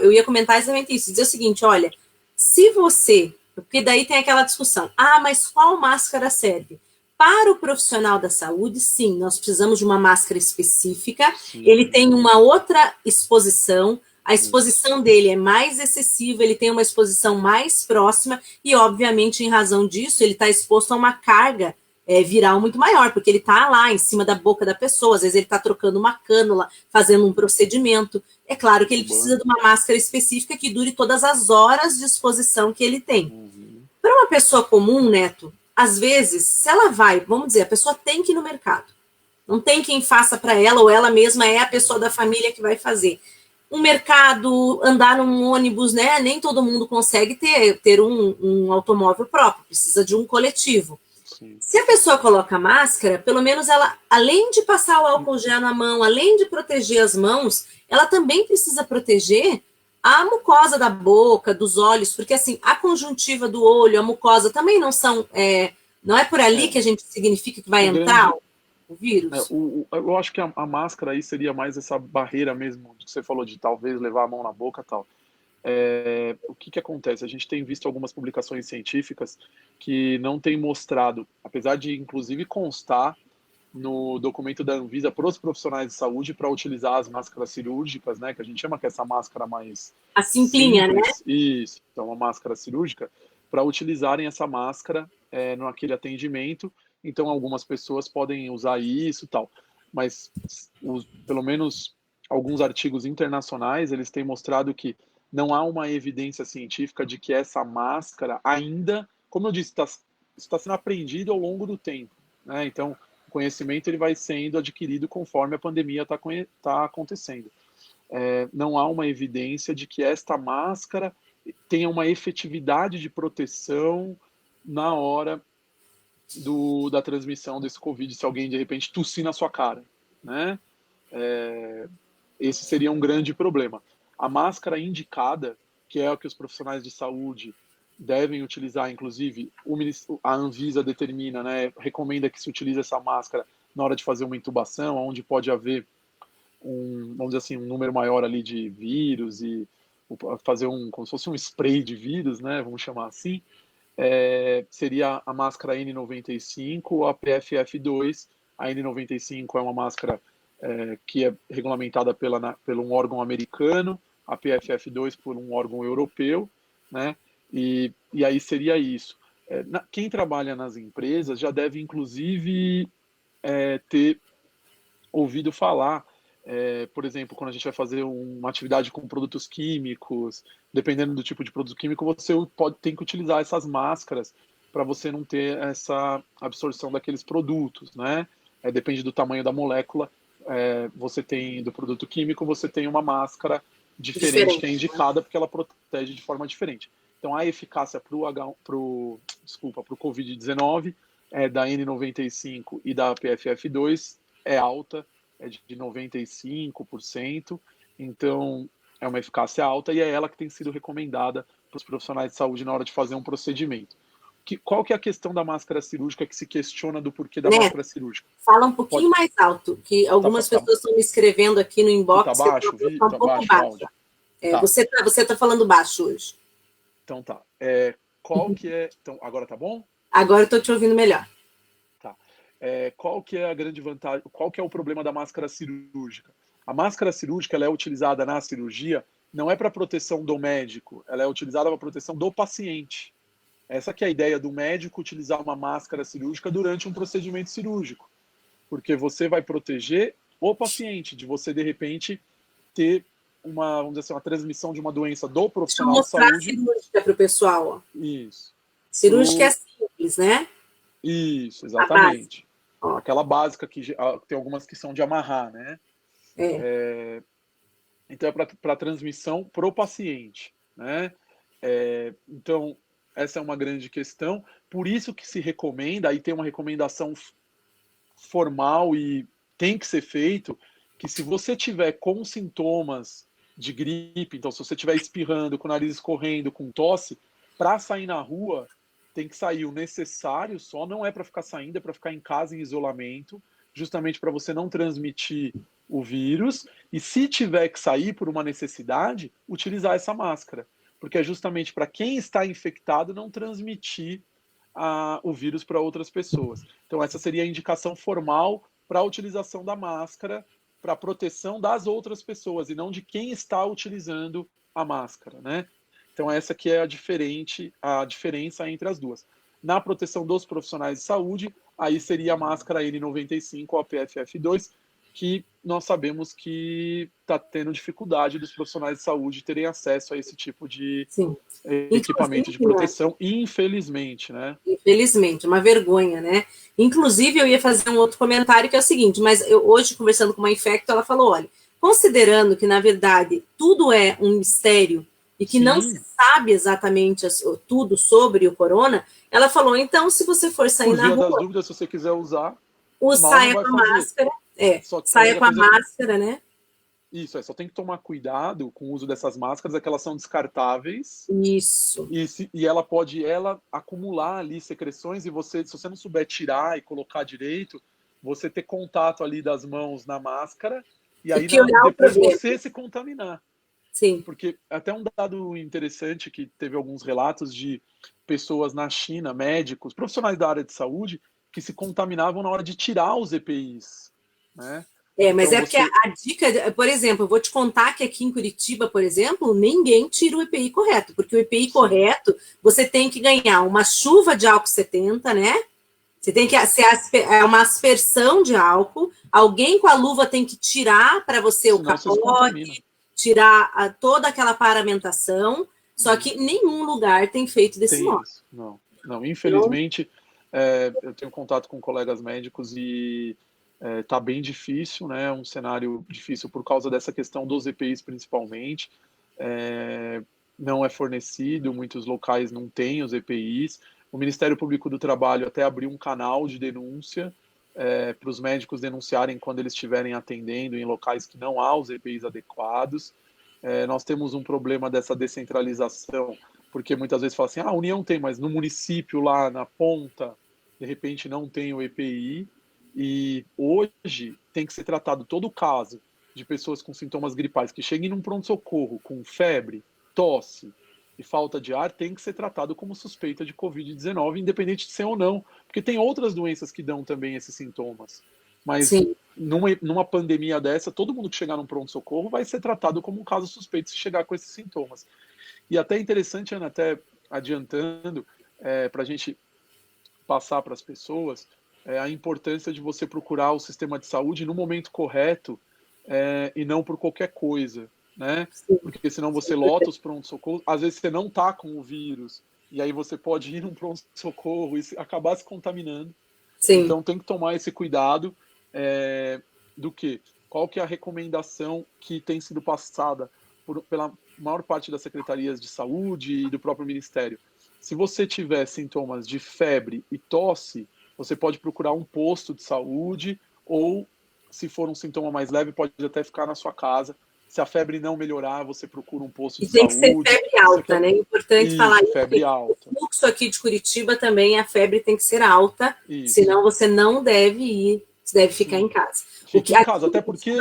Eu ia comentar exatamente isso, dizer o seguinte, olha, se você, porque daí tem aquela discussão, mas qual máscara serve? Para o profissional da saúde, sim, nós precisamos de uma máscara específica. Sim. Ele tem uma outra exposição, a exposição dele é mais excessiva, ele tem uma exposição mais próxima e, obviamente, em razão disso, ele está exposto a uma carga viral muito maior, porque ele está lá em cima da boca da pessoa, às vezes ele está trocando uma cânula, fazendo um procedimento. É claro que ele precisa de uma máscara específica que dure todas as horas de exposição que ele tem. Para uma pessoa comum, Neto, às vezes, se ela vai, vamos dizer, a pessoa tem que ir no mercado. Não tem quem faça para ela, ou ela mesma é a pessoa da família que vai fazer. Um mercado, andar num ônibus, né? Nem todo mundo consegue ter um automóvel próprio, precisa de um coletivo. Sim. Se a pessoa coloca máscara, pelo menos ela, além de passar o álcool gel na mão, além de proteger as mãos, ela também precisa proteger a mucosa da boca, dos olhos, porque assim, a conjuntiva do olho, a mucosa também não são, não é por ali que a gente significa que vai entrar o vírus. Eu acho que a máscara aí seria mais essa barreira mesmo, que você falou de talvez levar a mão na boca e tal. O que acontece? A gente tem visto algumas publicações científicas que não têm mostrado, apesar de inclusive constar no documento da Anvisa para os profissionais de saúde para utilizar as máscaras cirúrgicas, né, que a gente chama que é essa máscara mais a simplinha, simples, né? Isso, então uma máscara cirúrgica, para utilizarem essa máscara naquele atendimento. Então algumas pessoas podem usar isso e tal, mas pelo menos alguns artigos internacionais, eles têm mostrado que não há uma evidência científica de que essa máscara ainda, como eu disse, está sendo aprendido ao longo do tempo, né? Então o conhecimento ele vai sendo adquirido conforme a pandemia está acontecendo. Não há uma evidência de que esta máscara tenha uma efetividade de proteção na hora da transmissão desse Covid, se alguém de repente tossir na sua cara, né? Esse seria um grande problema. A máscara indicada, que é o que os profissionais de saúde devem utilizar, inclusive a Anvisa determina, né, recomenda que se utilize essa máscara na hora de fazer uma intubação, onde pode haver vamos dizer assim, um número maior ali de vírus e fazer como se fosse um spray de vírus, né, vamos chamar assim, seria a máscara N95 ou a PFF2. A N95 é uma máscara que é regulamentada por um órgão americano, a PFF2 por um órgão europeu, né? E aí seria isso. Quem trabalha nas empresas já deve, inclusive, ter ouvido falar, por exemplo, quando a gente vai fazer uma atividade com produtos químicos, dependendo do tipo de produto químico, você tem que utilizar essas máscaras para você não ter essa absorção daqueles produtos, né? Depende do tamanho da molécula, você tem do produto químico, você tem uma máscara diferente que é indicada porque ela protege de forma diferente. Então, a eficácia para o Covid-19 da N95 e da PFF2 é alta, é de 95%, então é uma eficácia alta e é ela que tem sido recomendada para os profissionais de saúde na hora de fazer um procedimento. Qual que é a questão da máscara cirúrgica que se questiona do porquê da máscara cirúrgica? Fala um pouquinho mais alto, que algumas pessoas estão me escrevendo aqui no inbox. Tá baixo? Tá um pouco baixo. Você tá falando baixo hoje. Então tá. Qual que é... Então, agora tá bom? Agora eu estou te ouvindo melhor. Tá. Qual que é a grande vantagem? Qual que é o problema da máscara cirúrgica? A máscara cirúrgica ela é utilizada na cirurgia não é para proteção do médico, ela é utilizada para proteção do paciente. Essa que é a ideia do médico utilizar uma máscara cirúrgica durante um procedimento cirúrgico, porque você vai proteger o paciente de você de repente ter vamos dizer assim, uma transmissão de uma doença do profissional de saúde. Deixa eu mostrar a cirúrgica para o pessoal. Ó. Isso. Cirúrgica é simples, né? Isso, exatamente. Aquela básica que tem algumas que são de amarrar, né? Então é para transmissão para o paciente, né? Então essa é uma grande questão. Por isso que se recomenda, aí tem uma recomendação formal e tem que ser feito, que se você tiver com sintomas de gripe, então se você estiver espirrando, com o nariz escorrendo, com tosse, para sair na rua, tem que sair o necessário só, não é para ficar saindo, é para ficar em casa em isolamento, justamente para você não transmitir o vírus, e se tiver que sair por uma necessidade, utilizar essa máscara, porque é justamente para quem está infectado não transmitir o vírus para outras pessoas. Então, essa seria a indicação formal para a utilização da máscara, para a proteção das outras pessoas, e não de quem está utilizando a máscara, né? Então, essa que é a diferença entre as duas. Na proteção dos profissionais de saúde, aí seria a máscara N95 ou a PFF2, que nós sabemos que está tendo dificuldade dos profissionais de saúde terem acesso a esse tipo de equipamento de proteção, infelizmente, né? Infelizmente, uma vergonha, né? Inclusive, eu ia fazer um outro comentário que é o seguinte, mas eu hoje, conversando com uma infecto, ela falou, olha, considerando que, na verdade, tudo é um mistério e que não se sabe exatamente tudo sobre o corona, ela falou, então, se você for sair na rua... das dúvidas, se você quiser usar, saia com a máscara, saia com a máscara, né? Isso, só tem que tomar cuidado com o uso dessas máscaras, é que elas são descartáveis. Isso. E ela pode acumular ali secreções, e se você não souber tirar e colocar direito, você ter contato ali das mãos na máscara, e aí depois você se contaminar. Sim. Porque até um dado interessante que teve alguns relatos de pessoas na China, médicos, profissionais da área de saúde, que se contaminavam na hora de tirar os EPIs, né? Mas então, porque a dica, por exemplo, eu vou te contar que aqui em Curitiba, por exemplo, ninguém tira o EPI correto, porque o EPI correto, você tem que ganhar uma chuva de álcool 70, né? Você tem que ser uma aspersão de álcool, alguém com a luva tem que tirar para você o capote, tirar toda aquela paramentação, só que nenhum lugar tem feito desse modo. Não, infelizmente, eu tenho contato com colegas médicos e tá bem difícil, né? Um cenário difícil por causa dessa questão dos EPIs, principalmente. Não é fornecido, muitos locais não têm os EPIs. O Ministério Público do Trabalho até abriu um canal de denúncia para os médicos denunciarem quando eles estiverem atendendo em locais que não há os EPIs adequados. Nós temos um problema dessa descentralização, porque muitas vezes fala assim, a União tem, mas no município lá na ponta, de repente não tem o EPI. E hoje tem que ser tratado todo o caso de pessoas com sintomas gripais que cheguem num pronto-socorro com febre, tosse e falta de ar, tem que ser tratado como suspeita de Covid-19, independente de ser ou não, porque tem outras doenças que dão também esses sintomas. Mas numa pandemia dessa, todo mundo que chegar num pronto-socorro vai ser tratado como um caso suspeito se chegar com esses sintomas. E até interessante, Ana, até adiantando, para a gente passar para as pessoas, a importância de você procurar o sistema de saúde no momento correto e não por qualquer coisa, né? Porque senão você lota os pronto-socorros, às vezes você não está com o vírus, e aí você pode ir num pronto-socorro e acabar se contaminando. Sim. Então tem que tomar esse cuidado do que? Qual que é a recomendação que tem sido passada pela maior parte das secretarias de saúde e do próprio Ministério? Se você tiver sintomas de febre e tosse, você pode procurar um posto de saúde, ou, se for um sintoma mais leve, pode até ficar na sua casa. Se a febre não melhorar, você procura um posto de saúde. E tem que ser febre alta, né? É importante falar isso. Febre alta. O fluxo aqui de Curitiba também, a febre tem que ser alta, senão você não deve ir, você deve ficar em casa. Fique em casa, até porque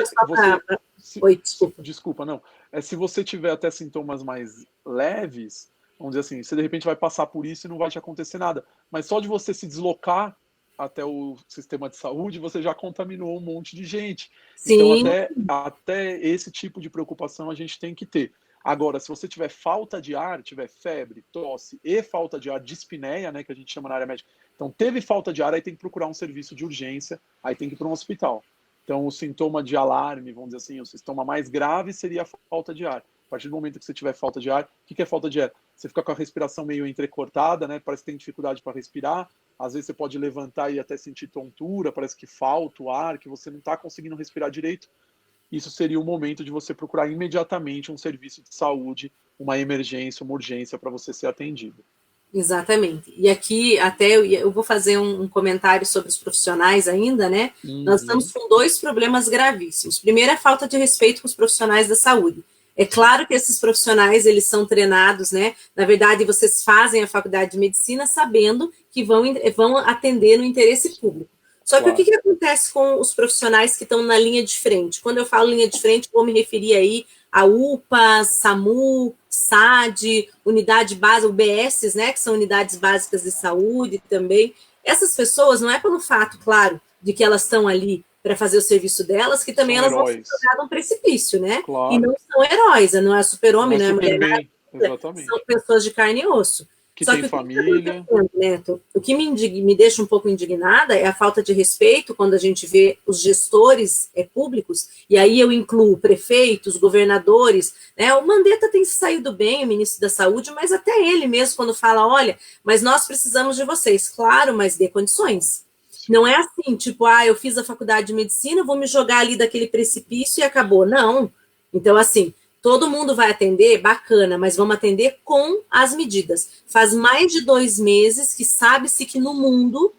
Desculpa, não. Se você tiver até sintomas mais leves, vamos dizer assim, você de repente vai passar por isso e não vai te acontecer nada. Mas só de você se deslocar até o sistema de saúde, você já contaminou um monte de gente. Sim. Então, até esse tipo de preocupação a gente tem que ter. Agora, se você tiver falta de ar, tiver febre, tosse e falta de ar, dispneia, né, que a gente chama na área médica, então teve falta de ar, aí tem que procurar um serviço de urgência, aí tem que ir para um hospital. Então, o sintoma de alarme, vamos dizer assim, o sintoma mais grave seria a falta de ar. A partir do momento que você tiver falta de ar, o que é falta de ar? Você fica com a respiração meio entrecortada, né? Parece que tem dificuldade para respirar. Às vezes você pode levantar e até sentir tontura, parece que falta o ar, que você não está conseguindo respirar direito. Isso seria o momento de você procurar imediatamente um serviço de saúde, uma emergência, uma urgência para você ser atendido. Exatamente. E aqui até eu vou fazer um comentário sobre os profissionais ainda, né? Nós estamos com 2 problemas gravíssimos. Primeiro, a falta de respeito com os profissionais da saúde. É claro que esses profissionais, eles são treinados, né? Na verdade, vocês fazem a faculdade de medicina sabendo que vão atender no interesse público. Só que o que acontece com os profissionais que estão na linha de frente? Quando eu falo linha de frente, vou me referir aí a UPA, SAMU, SAD, unidade básica, UBSs, né, que são unidades básicas de saúde também. Essas pessoas, não é pelo fato, claro, de que elas estão ali para fazer o serviço delas, que também São elas vão se heróis. jogar num precipício, né? E Claro. não são heróis, não é Não super-homem, é não é super mulher bem, maravilha, são exatamente. pessoas de carne e osso. Que Só tem que o que está família. acontecendo, Neto, o que me deixa um pouco indignada é a falta de respeito quando a gente vê os gestores públicos, e aí eu incluo prefeitos, governadores, né? O Mandetta tem saído bem, o ministro da Saúde, mas até ele mesmo quando fala, olha, mas nós precisamos de vocês. Claro, mas dê condições. Sim. Não é assim, tipo, eu fiz a faculdade de medicina, vou me jogar ali daquele precipício e acabou. Não. Então, assim, todo mundo vai atender, bacana, mas vamos atender com as medidas. Faz mais de 2 meses que sabe-se que no mundo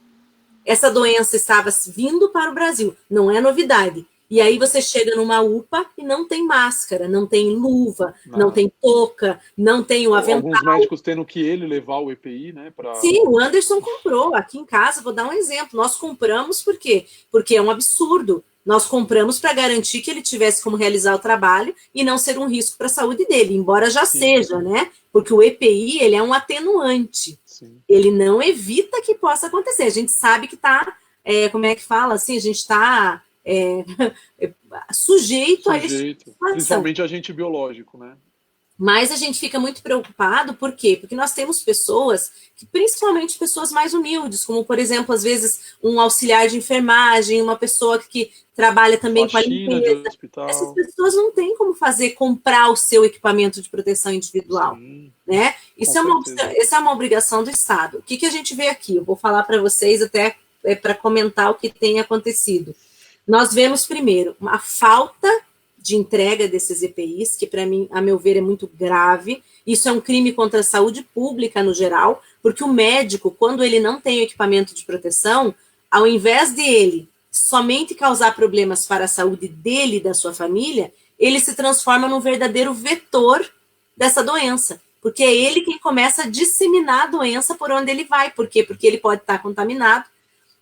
essa doença estava vindo para o Brasil. Não é novidade. E aí você chega numa UPA e não tem máscara, não tem luva, não tem touca, não tem o avental. Alguns médicos tendo que ele levar o EPI, né? Sim, o Anderson comprou. Aqui em casa, vou dar um exemplo. Nós compramos por quê? Porque é um absurdo. Nós compramos para garantir que ele tivesse como realizar o trabalho e não ser um risco para a saúde dele, embora já seja, né? Porque o EPI, ele é um atenuante. Sim. Ele não evita que possa acontecer. A gente sabe que está, como é que fala assim, a gente está sujeito a isso. Principalmente agente biológico, né? Mas a gente fica muito preocupado, por quê? Porque nós temos pessoas, que, principalmente pessoas mais humildes, como, por exemplo, às vezes, um auxiliar de enfermagem, uma pessoa que trabalha também com a limpeza. Essas pessoas não têm como comprar o seu equipamento de proteção individual. Sim, né? Essa é uma obrigação do Estado. O que a gente vê aqui? Eu vou falar para vocês até para comentar o que tem acontecido. Nós vemos, primeiro, uma falta de entrega desses EPIs, que para mim, a meu ver, é muito grave. Isso é um crime contra a saúde pública no geral, porque o médico, quando ele não tem o equipamento de proteção, ao invés de ele somente causar problemas para a saúde dele e da sua família, ele se transforma num verdadeiro vetor dessa doença, porque é ele quem começa a disseminar a doença por onde ele vai. Por quê? Porque ele pode estar contaminado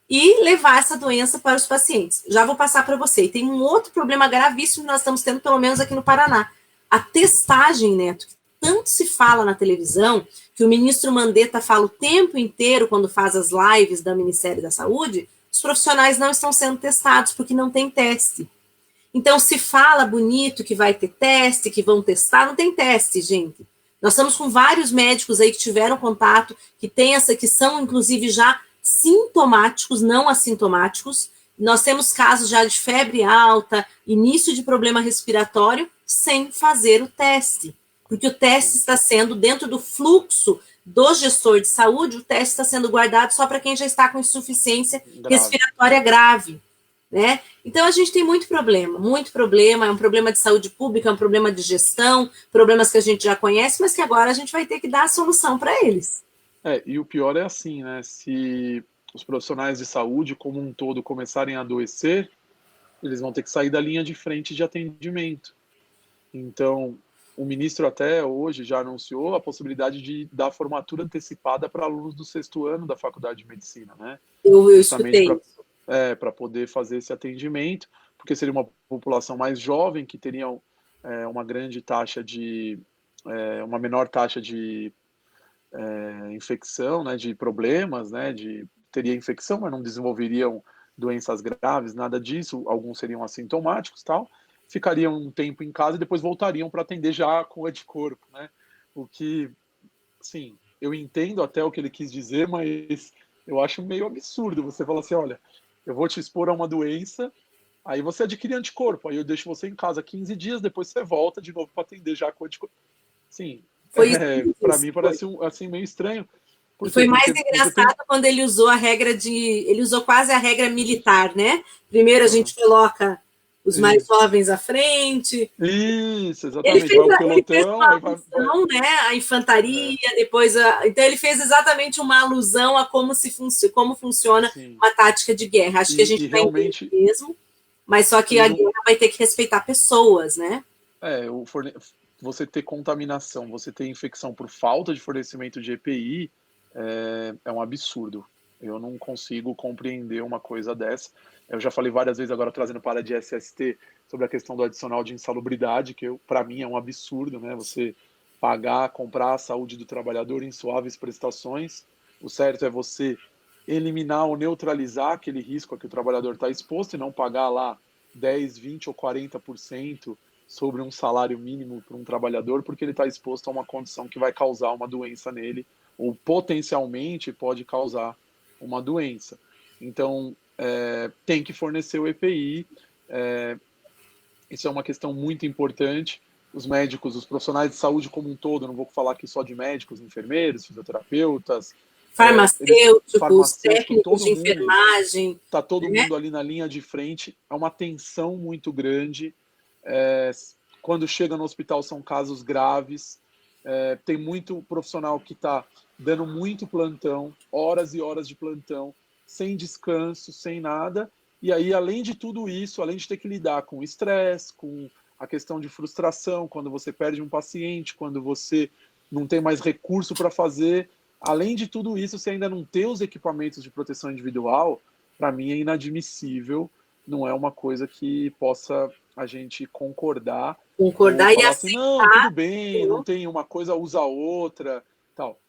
e levar essa doença para os pacientes. Já vou passar para você. E tem um outro problema gravíssimo que nós estamos tendo, pelo menos aqui no Paraná. A testagem, Neto, que tanto se fala na televisão, que o ministro Mandetta fala o tempo inteiro quando faz as lives do Ministério da Saúde, os profissionais não estão sendo testados porque não tem teste. Então, se fala bonito que vai ter teste, que vão testar, não tem teste, gente. Nós estamos com vários médicos aí que tiveram contato, que são, inclusive, já sintomáticos, não assintomáticos. Nós temos casos já de febre alta, início de problema respiratório, sem fazer o teste. Porque o teste está sendo, dentro do fluxo do gestor de saúde, o teste está sendo guardado só para quem já está com insuficiência respiratória grave. Né? Então a gente tem muito problema, é um problema de saúde pública, é um problema de gestão, problemas que a gente já conhece, mas que agora a gente vai ter que dar a solução para eles. E o pior é assim, né? Se os profissionais de saúde como um todo começarem a adoecer, eles vão ter que sair da linha de frente de atendimento. Então, o ministro até hoje já anunciou a possibilidade de dar formatura antecipada para alunos do 6º ano da faculdade de medicina, né? Eu escutei isso. Para poder fazer esse atendimento, porque seria uma população mais jovem, que teria uma grande taxa de... uma menor taxa de infecção, né, de problemas, né, teria infecção, mas não desenvolveriam doenças graves, nada disso, alguns seriam assintomáticos, tal, ficariam um tempo em casa e depois voltariam para atender já com anticorpo, né, o que, sim, eu entendo até o que ele quis dizer, mas eu acho meio absurdo você falar assim, olha, eu vou te expor a uma doença, aí você adquire anticorpo, aí eu deixo você em casa 15 dias, depois você volta de novo para atender já com anticorpo. Sim, para mim parece assim meio estranho. E foi mais engraçado quando ele usou ele usou quase a regra militar, né? Primeiro a gente coloca os mais jovens à frente. Isso, exatamente. Vai o pelotão, ele fez uma alusão, né? A infantaria, depois então ele fez exatamente uma alusão a como funciona uma tática de guerra. Acho que a gente vai realmente mesmo, mas só que a guerra vai ter que respeitar pessoas, né? Você ter contaminação, você ter infecção por falta de fornecimento de EPI é um absurdo. Eu não consigo compreender uma coisa dessa. Eu já falei várias vezes, agora trazendo para a de SST, sobre a questão do adicional de insalubridade, que para mim é um absurdo, né? Você comprar a saúde do trabalhador em suaves prestações. O certo é você eliminar ou neutralizar aquele risco a que o trabalhador está exposto e não pagar lá 10, 20 ou 40% sobre um salário mínimo para um trabalhador, porque ele está exposto a uma condição que vai causar uma doença nele, ou potencialmente pode causar uma doença. Então, tem que fornecer o EPI, isso é uma questão muito importante. Os médicos, os profissionais de saúde como um todo, não vou falar aqui só de médicos, enfermeiros, fisioterapeutas, Farmacêuticos, farmacêuticos, técnicos todo de mundo, enfermagem, está todo né? mundo ali na linha de frente, é uma tensão muito grande. Quando chega no hospital são casos graves, tem muito profissional que está dando muito plantão, horas e horas de plantão, sem descanso, sem nada, e aí, além de tudo isso, além de ter que lidar com estresse, com a questão de frustração, quando você perde um paciente, quando você não tem mais recurso para fazer, além de tudo isso, você ainda não ter os equipamentos de proteção individual, para mim é inadmissível, não é uma coisa que possa a gente concordar ou Concordar e falar assim, não, tudo aceitar. bem, não tem uma coisa usa a outra, tal.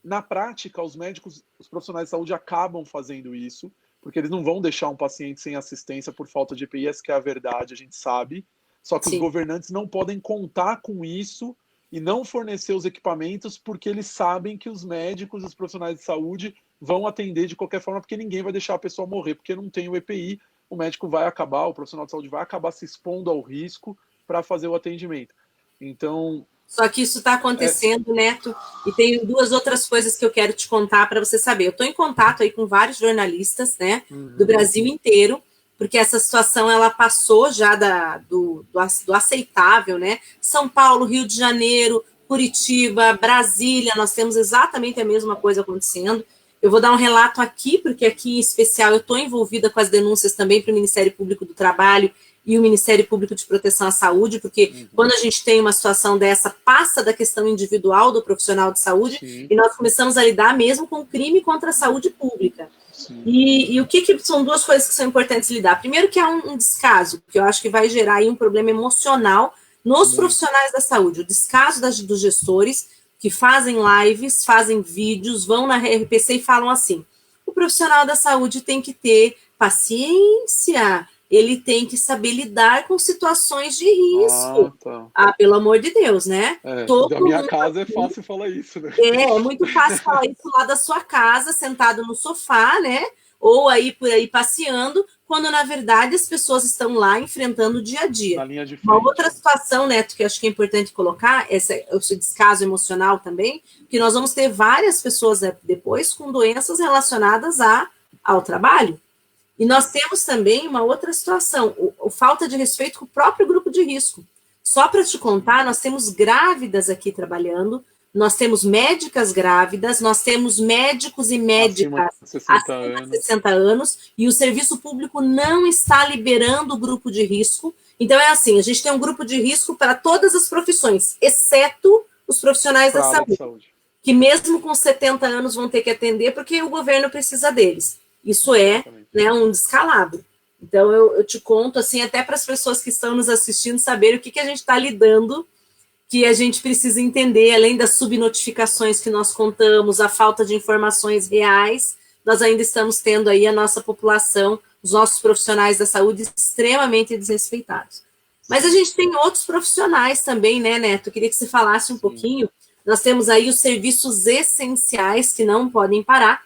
Na prática, os médicos, os profissionais de saúde acabam fazendo isso, porque eles não vão deixar um paciente sem assistência por falta de EPI, essa que é a verdade, a gente sabe. Só que os Sim. governantes não podem contar com isso e não fornecer os equipamentos porque eles sabem que os médicos, os profissionais de saúde vão atender de qualquer forma, porque ninguém vai deixar a pessoa morrer, porque não tem o EPI, o médico vai acabar, o profissional de saúde vai acabar se expondo ao risco para fazer o atendimento. Então, Só que isso está acontecendo, Neto, e tem duas outras coisas que eu quero te contar para você saber. Eu estou em contato aí com vários jornalistas, né, do Brasil inteiro, porque essa situação ela passou já do aceitável, né? São Paulo, Rio de Janeiro, Curitiba, Brasília, nós temos exatamente a mesma coisa acontecendo. Eu vou dar um relato aqui, porque aqui em especial eu estou envolvida com as denúncias também para o Ministério Público do Trabalho e o Ministério Público de Proteção à Saúde, porque quando a gente tem uma situação dessa, passa da questão individual do profissional de saúde. Sim. E nós começamos a lidar mesmo com crime contra a saúde pública. E o que são duas coisas que são importantes lidar? Primeiro que há um descaso, que eu acho que vai gerar aí um problema emocional nos profissionais da saúde, o descaso dos gestores que fazem lives, fazem vídeos, vão na RPC e falam assim, o profissional da saúde tem que ter paciência, ele tem que saber lidar com situações de risco. Pelo amor de Deus, né? Da minha casa é fácil falar isso, né? É muito fácil falar isso lá da sua casa, sentado no sofá, né? Ou aí por aí passeando, quando na verdade as pessoas estão lá enfrentando o dia a dia. Na linha de frente. Uma outra situação, Neto, que eu acho que é importante colocar, esse descaso emocional também, que nós vamos ter várias pessoas depois com doenças relacionadas ao trabalho. E nós temos também uma outra situação, a falta de respeito com o próprio grupo de risco. Só para te contar, nós temos grávidas aqui trabalhando, nós temos médicas grávidas, nós temos médicos e médicas acima de 60 anos, e o serviço público não está liberando o grupo de risco. Então é assim, a gente tem um grupo de risco para todas as profissões, exceto os profissionais da saúde, que mesmo com 70 anos vão ter que atender porque o governo precisa deles. Isso é, né, um descalabro. Então, eu te conto, assim, até para as pessoas que estão nos assistindo saberem o que a gente está lidando, que a gente precisa entender, além das subnotificações que nós contamos, a falta de informações reais, nós ainda estamos tendo aí a nossa população, os nossos profissionais da saúde extremamente desrespeitados. Mas a gente tem outros profissionais também, né, Neto? Eu queria que você falasse um pouquinho. Nós temos aí os serviços essenciais que não podem parar,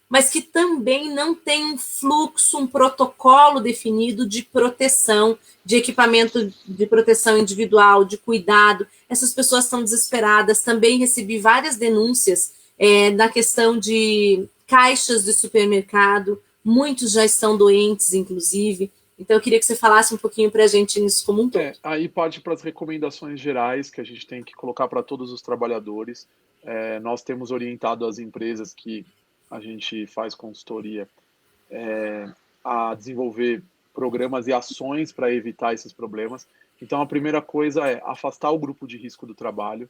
mas que também não tem um fluxo, um protocolo definido de proteção, de equipamento de proteção individual, de cuidado. Essas pessoas estão desesperadas. Também recebi várias denúncias na questão de caixas de supermercado. Muitos já estão doentes, inclusive. Então, eu queria que você falasse um pouquinho para a gente nisso como um todo. Aí parte para as recomendações gerais que a gente tem que colocar para todos os trabalhadores. Nós temos orientado as empresas que a gente faz consultoria a desenvolver programas e ações para evitar esses problemas. Então, a primeira coisa é afastar o grupo de risco do trabalho.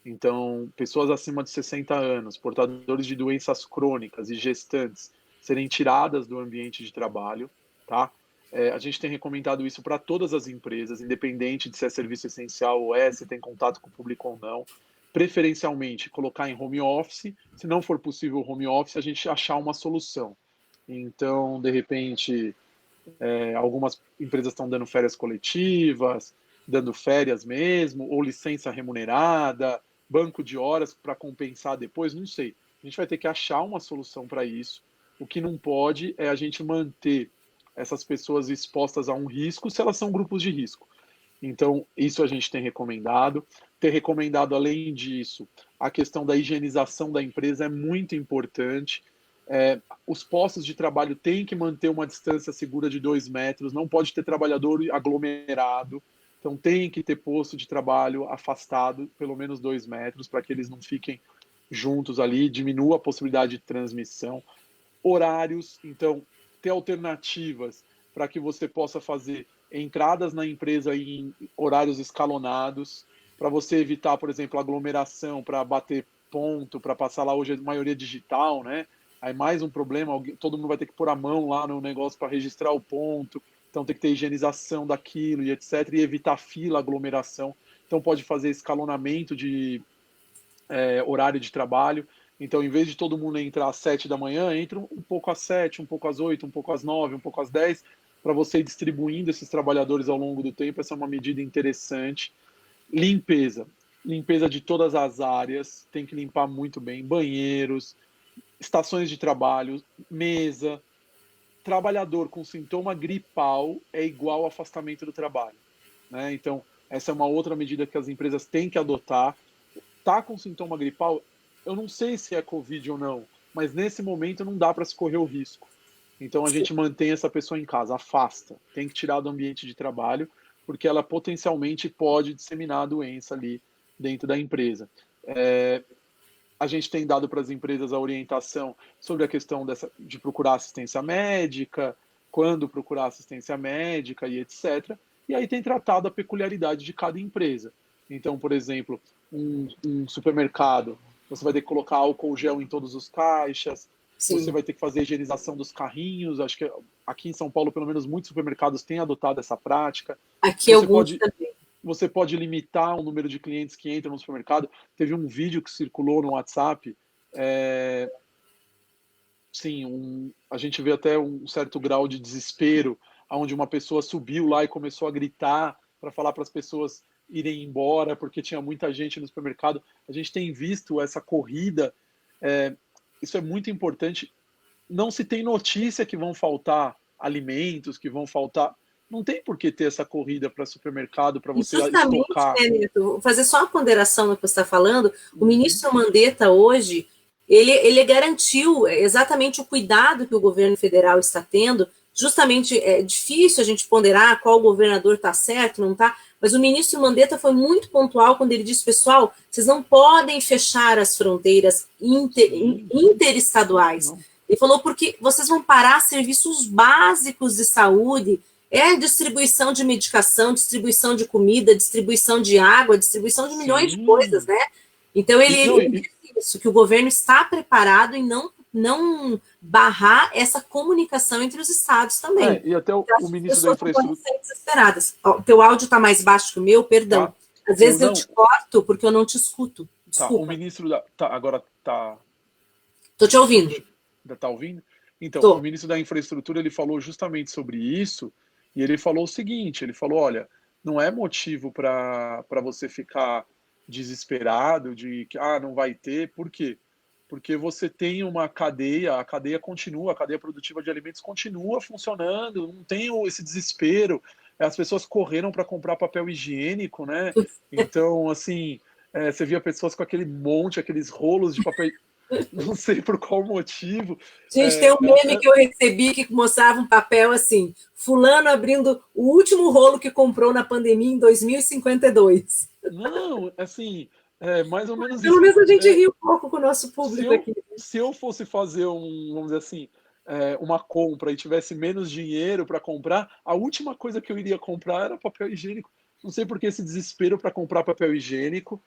Então, pessoas acima de 60 anos, portadores de doenças crônicas e gestantes, serem tiradas do ambiente de trabalho, tá? A gente tem recomendado isso para todas as empresas, independente de se é serviço essencial ou se tem contato com o público ou não. Preferencialmente, colocar em home office. Se não for possível home office, a gente achar uma solução. Então, de repente, algumas empresas estão dando férias coletivas, dando férias mesmo, ou licença remunerada, banco de horas para compensar depois, não sei. A gente vai ter que achar uma solução para isso. O que não pode é a gente manter essas pessoas expostas a um risco se elas são grupos de risco. Então, isso a gente tem recomendado. Ter recomendado, além disso, a questão da higienização da empresa é muito importante. Os postos de trabalho têm que manter uma distância segura de 2 metros, não pode ter trabalhador aglomerado. Então, tem que ter posto de trabalho afastado, pelo menos 2 metros, para que eles não fiquem juntos ali, diminua a possibilidade de transmissão. Horários, então, ter alternativas para que você possa fazer entradas na empresa em horários escalonados, para você evitar, por exemplo, aglomeração, para bater ponto, para passar lá hoje a maioria digital, né? Aí mais um problema, todo mundo vai ter que pôr a mão lá no negócio para registrar o ponto, então tem que ter higienização daquilo e etc, e evitar fila, aglomeração. Então pode fazer escalonamento de horário de trabalho. Então, em vez de todo mundo entrar às 7 da manhã, entra um pouco às 7, um pouco às 8, um pouco às 9, um pouco às 10, para você ir distribuindo esses trabalhadores ao longo do tempo. Essa é uma medida interessante. Limpeza. Limpeza de todas as áreas, tem que limpar muito bem. Banheiros, estações de trabalho, mesa. Trabalhador com sintoma gripal é igual ao afastamento do trabalho, né? Então, essa é uma outra medida que as empresas têm que adotar. Tá com sintoma gripal, eu não sei se é Covid ou não, mas nesse momento não dá para se correr o risco. Então a gente mantém essa pessoa em casa, afasta, tem que tirar do ambiente de trabalho, porque ela potencialmente pode disseminar a doença ali dentro da empresa. A gente tem dado para as empresas a orientação sobre a questão de procurar assistência médica, quando procurar assistência médica e etc. E aí tem tratado a peculiaridade de cada empresa. Então, por exemplo, um supermercado, você vai ter que colocar álcool gel em todos os caixas, Sim. você vai ter que fazer a higienização dos carrinhos. Acho que aqui em São Paulo, pelo menos, muitos supermercados têm adotado essa prática. Aqui alguns também. Você pode limitar o número de clientes que entram no supermercado. Teve um vídeo que circulou no WhatsApp. Sim, a gente vê até um certo grau de desespero, onde uma pessoa subiu lá e começou a gritar para falar para as pessoas irem embora, porque tinha muita gente no supermercado. A gente tem visto essa corrida. Isso é muito importante. Não se tem notícia que vão faltar alimentos, que vão faltar. Não tem por que ter essa corrida para supermercado, para você estocar. Né, Neto, vou fazer só uma ponderação no que você está falando. O ministro Mandetta, hoje, ele garantiu exatamente o cuidado que o governo federal está tendo. Justamente, é difícil a gente ponderar qual governador está certo, não está, mas o ministro Mandetta foi muito pontual quando ele disse, pessoal, vocês não podem fechar as fronteiras interestaduais. Ele falou porque vocês vão parar serviços básicos de saúde, distribuição de medicação, distribuição de comida, distribuição de água, distribuição de milhões de coisas, né? Então, ele disse isso, que o governo está preparado em não barrar essa comunicação entre os estados também. E até o ministro da Infraestrutura... desesperadas. O teu áudio está mais baixo que o meu, perdão. Tá. Às vezes eu te corto porque eu não te escuto. Desculpa. Tá, o ministro da... agora tá... Tô te ouvindo. Tá ouvindo? Então, o ministro da Infraestrutura, ele falou justamente sobre isso, e ele falou o seguinte, ele falou, olha, não é motivo para você ficar desesperado de que não vai ter, por quê? Porque você tem uma cadeia, a cadeia continua, a cadeia produtiva de alimentos continua funcionando, não tem esse desespero. As pessoas correram para comprar papel higiênico, né? Então, assim, você via pessoas com aquele monte, aqueles rolos de papel, não sei por qual motivo. Gente, tem um meme que eu recebi que mostrava um papel assim, fulano abrindo o último rolo que comprou na pandemia em 2052. Não, assim... mais ou menos Pelo menos a gente ri um pouco com o nosso público aqui. Se eu fosse fazer vamos dizer assim, uma compra e tivesse menos dinheiro para comprar, a última coisa que eu iria comprar era papel higiênico. Não sei por que esse desespero para comprar papel higiênico.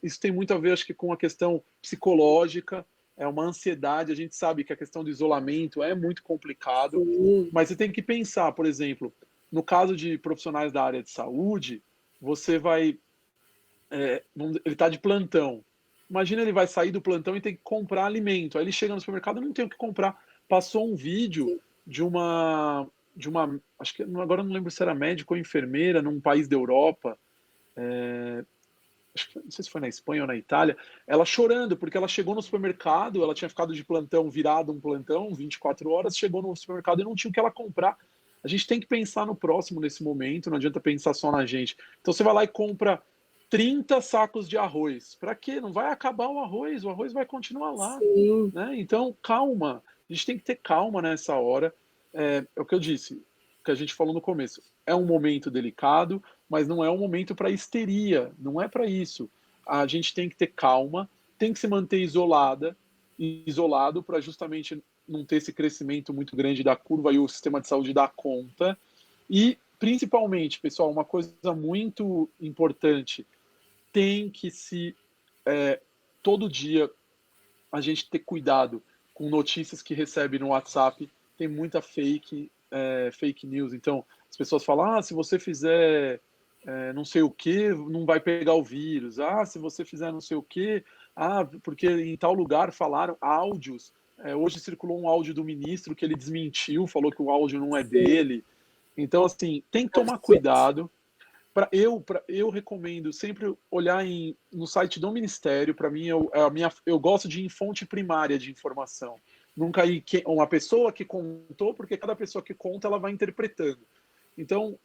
Isso tem muito a ver, acho que, com a questão psicológica. é uma ansiedade, a gente sabe que a questão do isolamento é muito complicado, Sim. mas você tem que pensar, por exemplo, no caso de profissionais da área de saúde, você vai, ele está de plantão. Imagina ele vai sair do plantão e tem que comprar alimento. Aí ele chega no supermercado e não tem o que comprar. Passou um vídeo Sim. de uma, acho que agora eu não lembro se era médico ou enfermeira num país da Europa, acho que não sei se foi na Espanha ou na Itália, ela chorando, porque ela chegou no supermercado, ela tinha ficado de plantão, virado um plantão, 24 horas, chegou no supermercado e não tinha o que ela comprar. A gente tem que pensar no próximo nesse momento, não adianta pensar só na gente. Então você vai lá e compra 30 sacos de arroz. Para quê? Não vai acabar o arroz vai continuar lá. Sim. Né? Então, calma. A gente tem que ter calma nessa hora. É o que eu disse, o que a gente falou no começo. É um momento delicado, mas não é um momento para histeria. Não é para isso. A gente tem que ter calma, tem que se manter isolado para justamente não ter esse crescimento muito grande da curva e o sistema de saúde dar conta. E, principalmente, pessoal, uma coisa muito importante, tem que todo dia a gente ter cuidado com notícias que recebe no WhatsApp. Tem muita fake news. Então, as pessoas falam, se você fizer não sei o que, não vai pegar o vírus. Se você fizer não sei o que, porque em tal lugar falaram áudios. Hoje circulou um áudio do ministro que ele desmentiu, falou que o áudio não é Sim. dele. Então, assim, tem que tomar cuidado. Eu recomendo sempre olhar no site do Ministério. Para mim, eu gosto de ir em fonte primária de informação. Nunca ir uma pessoa que contou, porque cada pessoa que conta, ela vai interpretando. Então,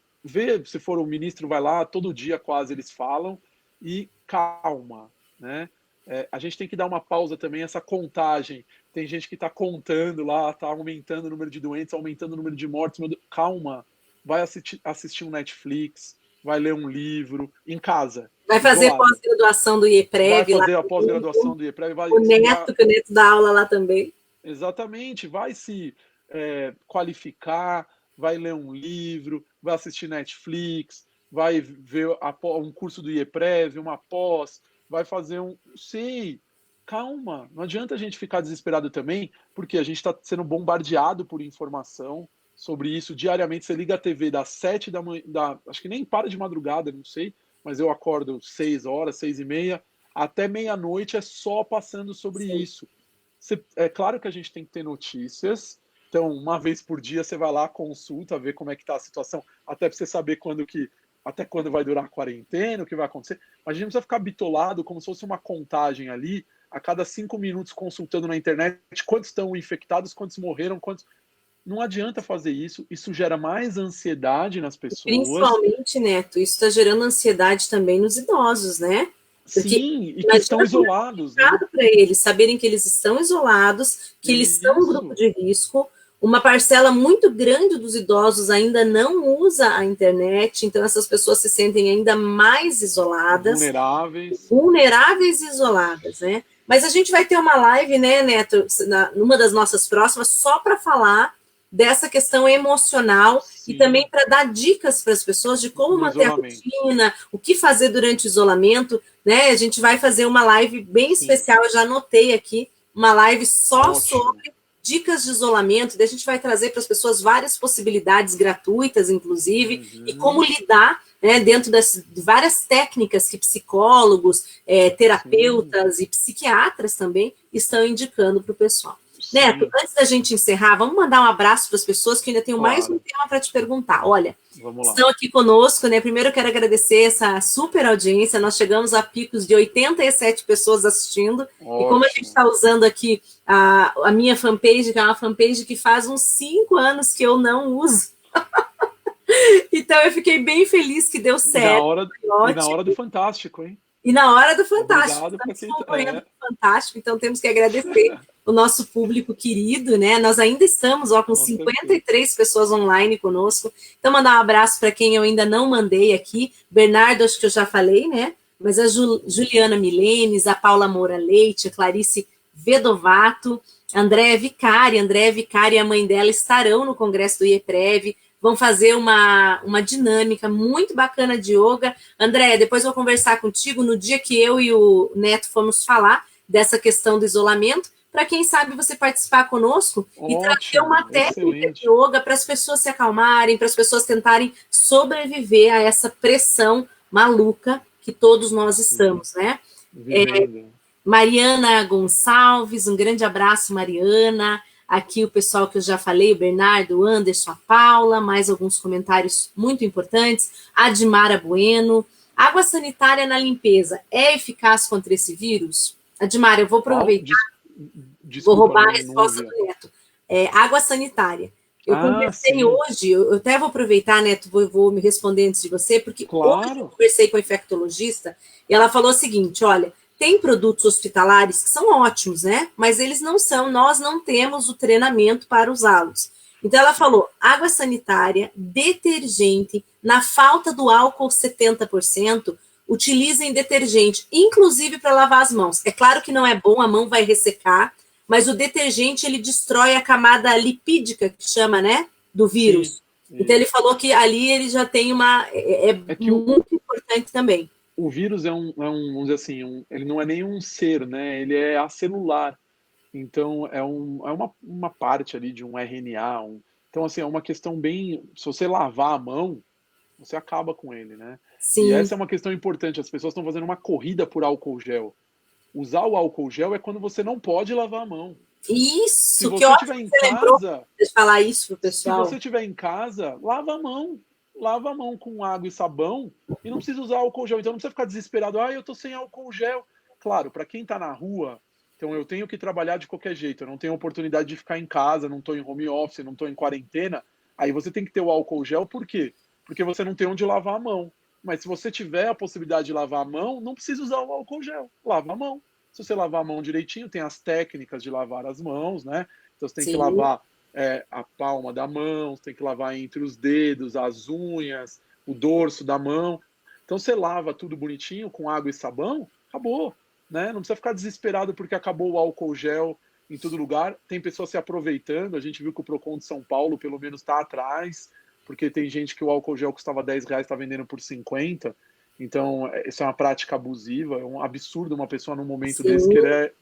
se for o ministro, vai lá, todo dia quase eles falam, e calma, né? A gente tem que dar uma pausa também, essa contagem. Tem gente que está contando lá, está aumentando o número de doentes, aumentando o número de mortes. Calma, vai assistir um Netflix, vai ler um livro em casa. Vai fazer isolado. Pós-graduação do Vai IEPREV. fazer a pós-graduação do IEPREV. O Neto, que o Neto dá aula lá também. Exatamente, vai se qualificar, vai ler um livro, vai assistir Netflix, vai ver um curso do IEPREV, uma pós, vai fazer Sei, calma, não adianta a gente ficar desesperado também, porque a gente está sendo bombardeado por informação sobre isso diariamente. Você liga a TV das 7 da manhã, acho que nem para de madrugada, não sei, mas eu acordo 6 horas, 6:30, até meia-noite é só passando sobre Sim. isso. É claro que a gente tem que ter notícias, então uma vez por dia você vai lá, consulta, vê como é que está a situação, até para você saber até quando vai durar a quarentena, o que vai acontecer. Mas a gente não precisa ficar bitolado como se fosse uma contagem ali, a cada 5 minutos consultando na internet quantos estão infectados, quantos morreram, quantos... Não adianta fazer isso, isso gera mais ansiedade nas pessoas. Principalmente, Neto, isso está gerando ansiedade também nos idosos, né? Porque sim, e que estão isolados. Né? Para eles saberem que eles estão isolados, que eles são um grupo de risco. Uma parcela muito grande dos idosos ainda não usa a internet, então essas pessoas se sentem ainda mais isoladas. Vulneráveis e isoladas, né? Mas a gente vai ter uma live, né, Neto, numa das nossas próximas, só para falar dessa questão emocional. Sim. E também para dar dicas para as pessoas de como manter a rotina, o que fazer durante o isolamento, né? A gente vai fazer uma live bem especial, eu já anotei aqui, uma live só sobre dicas de isolamento, daí a gente vai trazer para as pessoas várias possibilidades gratuitas, inclusive, e como lidar, né, dentro das várias técnicas que psicólogos, terapeutas e psiquiatras também estão indicando para o pessoal. Sim. Neto, antes da gente encerrar, vamos mandar um abraço para as pessoas, que ainda tenho mais um tema para te perguntar. Olha, estão aqui conosco, né? Primeiro eu quero agradecer essa super audiência, nós chegamos a picos de 87 pessoas assistindo, e como a gente está usando aqui a minha fanpage, que é uma fanpage que faz uns 5 anos que eu não uso, então eu fiquei bem feliz que deu certo. E na hora do Fantástico, hein? E na hora do Fantástico, estamos concorrendo com o Fantástico, então temos que agradecer o nosso público querido, né? Nós ainda estamos com 53 pessoas online conosco, então mandar um abraço para quem eu ainda não mandei aqui, Bernardo, acho que eu já falei, né? Mas a Juliana Milenes, a Paula Moura Leite, a Clarice Vedovato, Andréa Vicari e a mãe dela estarão no congresso do IEPREV, vão fazer uma dinâmica muito bacana de yoga. Andréia, depois vou conversar contigo no dia que eu e o Neto fomos falar dessa questão do isolamento, para quem sabe você participar conosco e trazer Ótimo, uma técnica de excelente. yoga para as pessoas se acalmarem, para as pessoas tentarem sobreviver a essa pressão maluca que todos nós Sim, estamos, né? vivendo. Mariana Gonçalves, um grande abraço, Mariana. Aqui o pessoal que eu já falei, o Bernardo, o Anderson, a Paula, mais alguns comentários muito importantes. Admara Bueno. Água sanitária na limpeza é eficaz contra esse vírus? Admara, eu vou Qual? aproveitar, vou Desculpa, roubar a não resposta ouvi. do Neto. Água sanitária. Eu Ah, conversei sim, hoje, eu até vou aproveitar, Neto, vou me responder antes de você, porque hoje eu claro. conversei com a infectologista e ela falou o seguinte: olha, tem produtos hospitalares que são ótimos, né? Mas eles não são, nós não temos o treinamento para usá-los. Então ela falou: água sanitária, detergente, na falta do álcool 70%, utilizem detergente, inclusive para lavar as mãos. É claro que não é bom, a mão vai ressecar, mas o detergente ele destrói a camada lipídica, que chama, né, do Sim, vírus. Então ele isso. falou que ali ele já tem uma é É que muito importante também. o vírus vamos dizer assim, ele não é nenhum ser, né? Ele é acelular. Então, uma parte ali de um RNA. Então, assim, é uma questão bem. Se você lavar a mão, você acaba com ele, né? E Sim, essa é uma questão importante. As pessoas estão fazendo uma corrida por álcool gel. Usar o álcool gel é quando você não pode lavar a mão. Se isso, que você ótimo estiver que em você lembrou casa, de falar isso pro se pessoal. você estiver em casa, lava a mão. Lava a mão com água e sabão e não precisa usar álcool gel. Então não precisa ficar desesperado. Ah, eu tô sem álcool gel. Claro, para quem tá na rua, então eu tenho que trabalhar de qualquer jeito. Eu não tenho oportunidade de ficar em casa, não tô em home office, não tô em quarentena. Aí você tem que ter o álcool gel, por quê? Porque você não tem onde lavar a mão. Mas se você tiver a possibilidade de lavar a mão, não precisa usar o álcool gel. Lava a mão. Se você lavar a mão direitinho, tem as técnicas de lavar as mãos, né? Então você tem que Sim, lavar a palma da mão, você tem que lavar entre os dedos, as unhas, o dorso da mão. Então você lava tudo bonitinho com água e sabão, acabou, né? Não precisa ficar desesperado porque acabou o álcool gel em todo lugar. Tem pessoas se aproveitando. A gente viu que o Procon de São Paulo, pelo menos, está atrás, porque tem gente que o álcool gel custava R$ 10, está vendendo por 50. Então, isso é uma prática abusiva, é um absurdo uma pessoa num momento desse sim. querer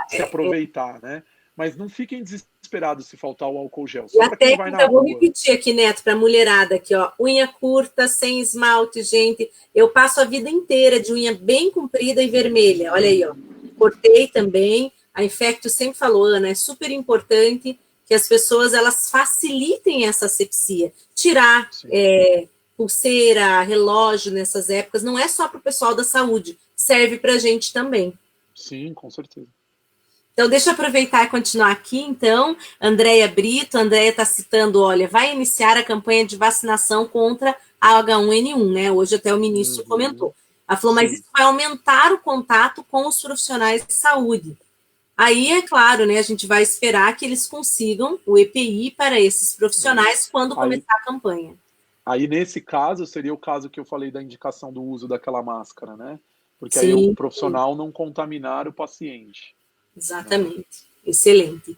se aproveitar, né? Mas não fiquem desesperados se faltar o álcool gel, E só a para quem vai na técnica, eu vou rua. repetir aqui, Neto, para a mulherada aqui, ó. Unha curta, sem esmalte, gente. Eu passo a vida inteira de unha bem comprida e vermelha. Olha aí, ó. Cortei também. A Infecto sempre falou, Ana, é super importante que as pessoas elas facilitem essa asepsia. Tirar Sim, pulseira, relógio nessas épocas, não é só para o pessoal da saúde, serve para a gente também. sim, com certeza. Então, deixa eu aproveitar e continuar aqui, então. Andréia Brito, Andréia está citando, olha, vai iniciar a campanha de vacinação contra a H1N1, né? Hoje até o ministro Uhum, comentou. Ela falou, mas sim. isso vai aumentar o contato com os profissionais de saúde. Aí, é claro, né, a gente vai esperar que eles consigam o EPI para esses É. profissionais quando Aí, começar a campanha. aí, nesse caso, seria o caso que eu falei da indicação do uso daquela máscara, né? Porque aí o Sim, profissional não contaminar o paciente, né? exatamente. Excelente.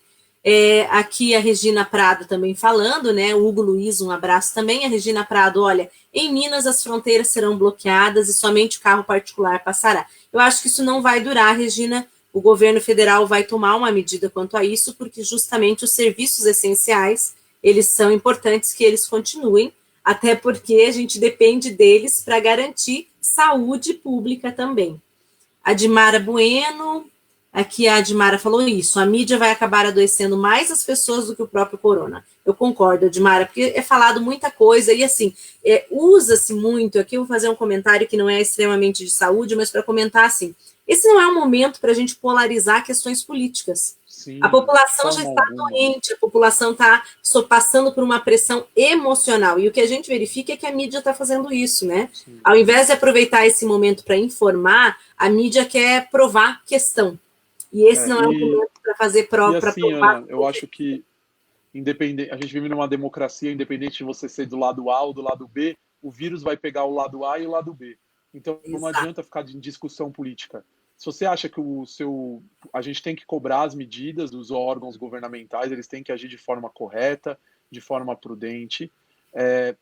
Aqui a Regina Prado também falando, né? O Hugo Luiz, um abraço também. A Regina Prado, olha, em Minas as fronteiras serão bloqueadas e somente o carro particular passará. Eu acho que isso não vai durar, Regina. O governo federal vai tomar uma medida quanto a isso, porque justamente os serviços essenciais, eles são importantes que eles continuem, até porque a gente depende deles para garantir saúde pública também. Admara Bueno, aqui a Admara falou isso, a mídia vai acabar adoecendo mais as pessoas do que o próprio corona. Eu concordo, Admara, porque é falado muita coisa e assim, usa-se muito, aqui eu vou fazer um comentário que não é extremamente de saúde, mas para comentar assim, esse não é um momento para a gente polarizar questões políticas. A Sim, de população já forma está alguma. doente, a população está passando por uma pressão emocional. E o que a gente verifica é que a mídia está fazendo isso, né? Sim. Ao invés de aproveitar esse momento para informar, a mídia quer provar questão. E esse É, não é o e, momento para fazer e prova, para assim, provar. Ana, eu acho que independente, a gente vive numa democracia, independente de você ser do lado A ou do lado B, o vírus vai pegar o lado A e o lado B. Então não Exato. adianta ficar em discussão política. Se você acha que a gente tem que cobrar as medidas dos órgãos governamentais, eles têm que agir de forma correta, de forma prudente.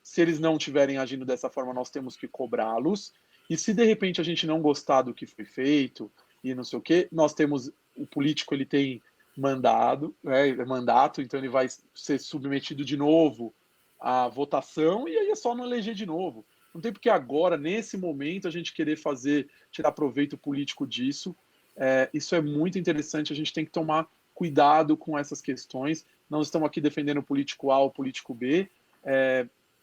Se eles não estiverem agindo dessa forma, nós temos que cobrá-los. E se de repente a gente não gostar do que foi feito e não sei o quê, nós temos o político ele tem mandato, então ele vai ser submetido de novo à votação e aí é só não eleger de novo. Não tem porque agora, nesse momento, a gente querer tirar proveito político disso. Isso é muito interessante, a gente tem que tomar cuidado com essas questões. Não estamos aqui defendendo o político A ou o político B,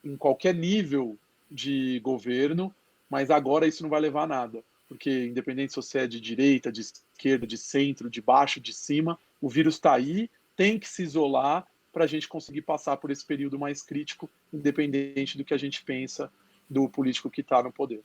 em qualquer nível de governo, mas agora isso não vai levar a nada, porque independente se você é de direita, de esquerda, de centro, de baixo, de cima, o vírus está aí, tem que se isolar para a gente conseguir passar por esse período mais crítico, independente do que a gente pensa do político que está no poder.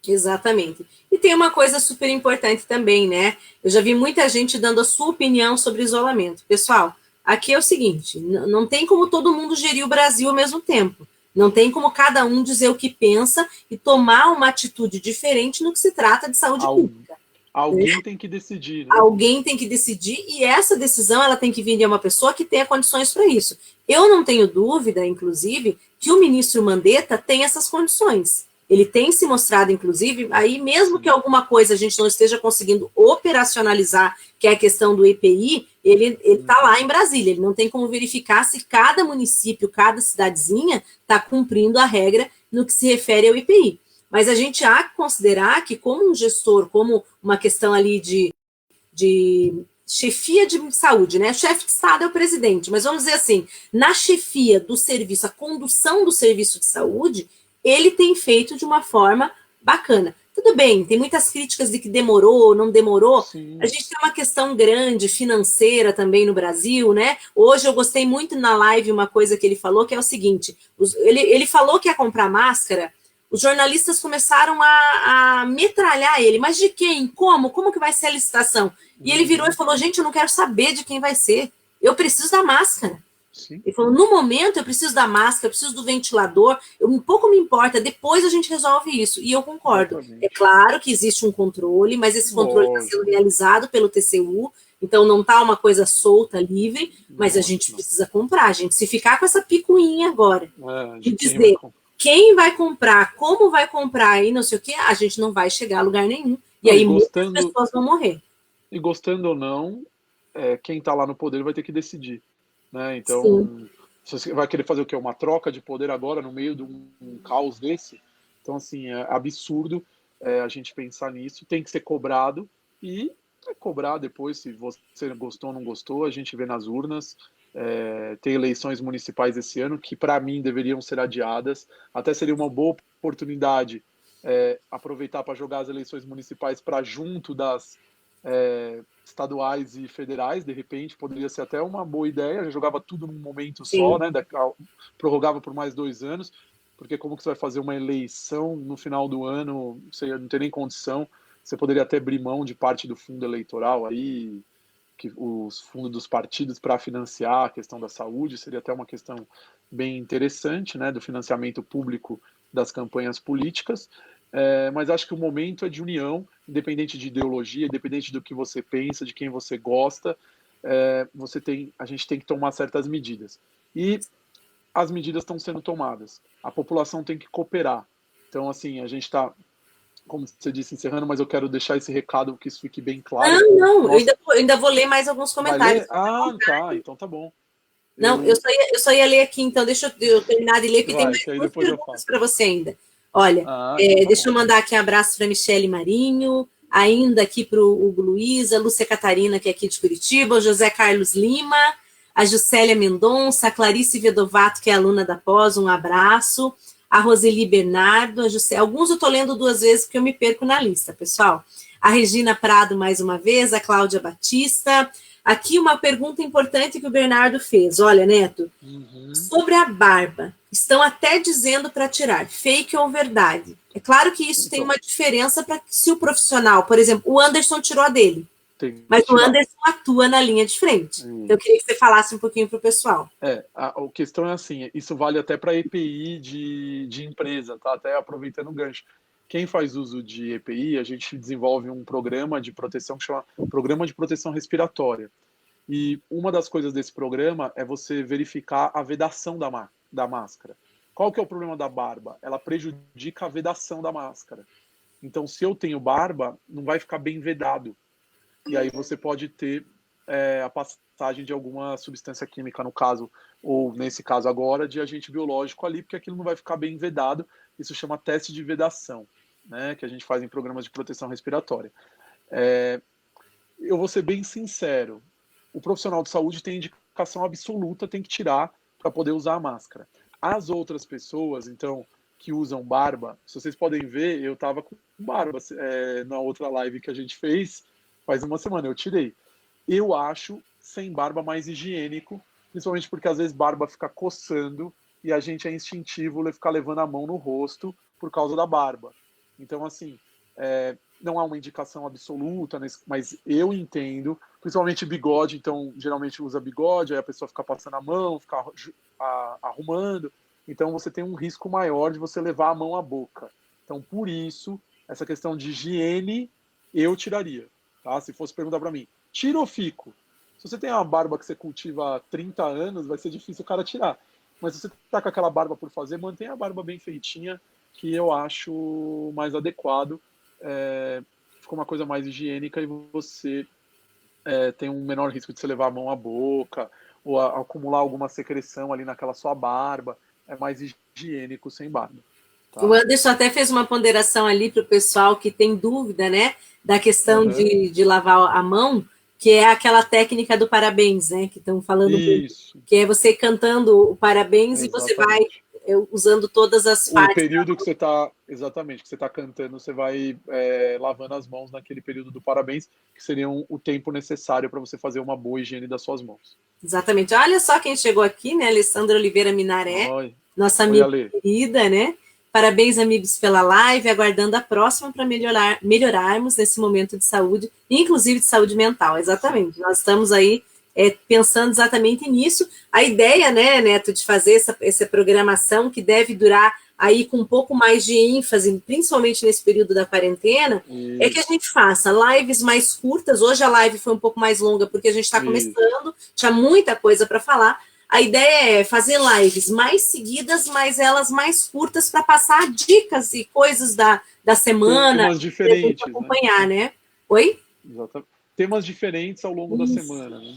Exatamente. E tem uma coisa super importante também, né? Eu já vi muita gente dando a sua opinião sobre isolamento. Pessoal, aqui é o seguinte, não tem como todo mundo gerir o Brasil ao mesmo tempo. Não tem como cada um dizer o que pensa e tomar uma atitude diferente no que se trata de saúde pública. Alguém tem que decidir, né? Alguém tem que decidir e essa decisão ela tem que vir de uma pessoa que tenha condições para isso. Eu não tenho dúvida, inclusive, que o ministro Mandetta tem essas condições. Ele tem se mostrado, inclusive, aí mesmo que alguma coisa a gente não esteja conseguindo operacionalizar, que é a questão do EPI, ele está lá em Brasília, ele não tem como verificar se cada município, cada cidadezinha está cumprindo a regra no que se refere ao EPI. Mas a gente há que considerar que como um gestor, como uma questão ali de chefia de saúde, né? O chefe de Estado é o presidente, mas vamos dizer assim, na chefia do serviço, a condução do serviço de saúde, ele tem feito de uma forma bacana. Tudo bem, tem muitas críticas de que demorou, não demorou. Sim. A gente tem uma questão grande financeira também no Brasil, né? Hoje eu gostei muito na live uma coisa que ele falou, que é o seguinte, ele falou que ia comprar máscara, os jornalistas começaram a metralhar ele. Mas de quem? Como? Como que vai ser a licitação? E ele virou e falou, gente, eu não quero saber de quem vai ser. Eu preciso da máscara. Sim. Ele falou, no momento eu preciso da máscara, eu preciso do ventilador, um pouco me importa, depois a gente resolve isso. E eu concordo. Exatamente. É claro que existe um controle, mas esse controle está sendo realizado pelo TCU, então não está uma coisa solta, livre, mas a gente precisa comprar, gente. Se ficar com essa picuinha agora, de dizer quem vai comprar, como vai comprar e não sei o que, a gente não vai chegar a lugar nenhum. E aí muitas pessoas vão morrer. E gostando ou não, quem está lá no poder vai ter que decidir. Né? Então, você vai querer fazer o quê? Uma troca de poder agora no meio de um caos desse? Então, assim, é absurdo a gente pensar nisso. Tem que ser cobrado e cobrar depois se você gostou ou não gostou. A gente vê nas urnas. Tem eleições municipais esse ano que, para mim, deveriam ser adiadas. Até seria uma boa oportunidade aproveitar para jogar as eleições municipais para junto das estaduais e federais, de repente, poderia ser até uma boa ideia, já jogava tudo num momento só, né, prorrogava por mais 2 anos, porque como que você vai fazer uma eleição no final do ano, você não tem nem condição, você poderia até abrir mão de parte do fundo eleitoral aí, que os fundos dos partidos para financiar a questão da saúde, seria até uma questão bem interessante, né, do financiamento público das campanhas políticas, mas acho que o momento é de união, independente de ideologia, independente do que você pensa, de quem você gosta, a gente tem que tomar certas medidas. E as medidas estão sendo tomadas. A população tem que cooperar. Então, assim, a gente está, como você disse, encerrando, mas eu quero deixar esse recado, que isso fique bem claro. Não, eu ainda vou ler mais alguns comentários. Tá, então tá bom. Não, eu só ia ler aqui, então deixa eu terminar de ler, porque tem mais duas perguntas para você ainda. Olha, deixa eu mandar aqui um abraço para Michele Marinho, ainda aqui para o Hugo Luiz, a Lúcia Catarina, que é aqui de Curitiba, o José Carlos Lima, a Juscelia Mendonça, a Clarice Vedovato, que é aluna da pós, um abraço, a Roseli Bernardo, alguns eu estou lendo 2 vezes porque eu me perco na lista, pessoal. A Regina Prado, mais uma vez, a Cláudia Batista. Aqui uma pergunta importante que o Bernardo fez. Olha, Neto, sobre a barba, estão até dizendo para tirar, fake ou verdade? É claro que isso tem uma diferença para se o profissional, por exemplo, o Anderson tirou a dele, mas o Anderson atua na linha de frente. Então eu queria que você falasse um pouquinho para o pessoal. A questão é assim, isso vale até para EPI de empresa, tá? Até aproveitando o gancho. Quem faz uso de EPI, a gente desenvolve um programa de proteção que chama Programa de Proteção Respiratória. E uma das coisas desse programa é você verificar a vedação da máscara. Qual que é o problema da barba? Ela prejudica a vedação da máscara. Então, se eu tenho barba, não vai ficar bem vedado. e aí você pode ter a passagem de alguma substância química, no caso, ou nesse caso agora, de agente biológico ali, porque aquilo não vai ficar bem vedado. Isso chama teste de vedação, né, que a gente faz em programas de proteção respiratória. Eu vou ser bem sincero, o profissional de saúde tem indicação absoluta, tem que tirar para poder usar a máscara. As outras pessoas, então, que usam barba, se vocês podem ver, eu estava com barba na outra live que a gente fez, faz uma semana, eu tirei. Eu acho sem barba mais higiênico, principalmente porque às vezes barba fica coçando e a gente é instintivo ficar levando a mão no rosto por causa da barba. Então, assim, não há uma indicação absoluta, mas eu entendo, principalmente bigode, então geralmente usa bigode, aí a pessoa fica passando a mão, fica arrumando, então você tem um risco maior de você levar a mão à boca. Então, por isso, essa questão de higiene, eu tiraria. Tá? Se fosse perguntar para mim, tiro ou fico? Se você tem uma barba que você cultiva há 30 anos, vai ser difícil o cara tirar. Mas se você tá com aquela barba por fazer, mantenha a barba bem feitinha, que eu acho mais adequado. Fica uma coisa mais higiênica e você tem um menor risco de você levar a mão à boca ou acumular alguma secreção ali naquela sua barba. É mais higiênico sem barba. Tá? O Anderson até fez uma ponderação ali para o pessoal que tem dúvida, né, da questão de lavar a mão, que é aquela técnica do parabéns, né, que estão falando, isso. Que é você cantando o parabéns. Exatamente. E você vai usando todas as partes. O período que você está, exatamente, que você está cantando, você vai lavando as mãos naquele período do parabéns, que seria o tempo necessário para você fazer uma boa higiene das suas mãos. Exatamente. Olha só quem chegou aqui, né? Alessandra Oliveira Minaré, nossa amiga querida, né? Parabéns, amigos, pela live, aguardando a próxima para melhorarmos nesse momento de saúde, inclusive de saúde mental. Exatamente. Nós estamos aí pensando exatamente nisso. A ideia, né, Neto, de fazer essa programação que deve durar aí com um pouco mais de ênfase, principalmente nesse período da quarentena, é que a gente faça lives mais curtas. Hoje a live foi um pouco mais longa porque a gente está começando, tinha muita coisa para falar. A ideia é fazer lives mais seguidas, mas elas mais curtas para passar dicas e coisas da semana. Temas diferentes, acompanhar, né? Oi? Exatamente. Temas diferentes ao longo da semana, né?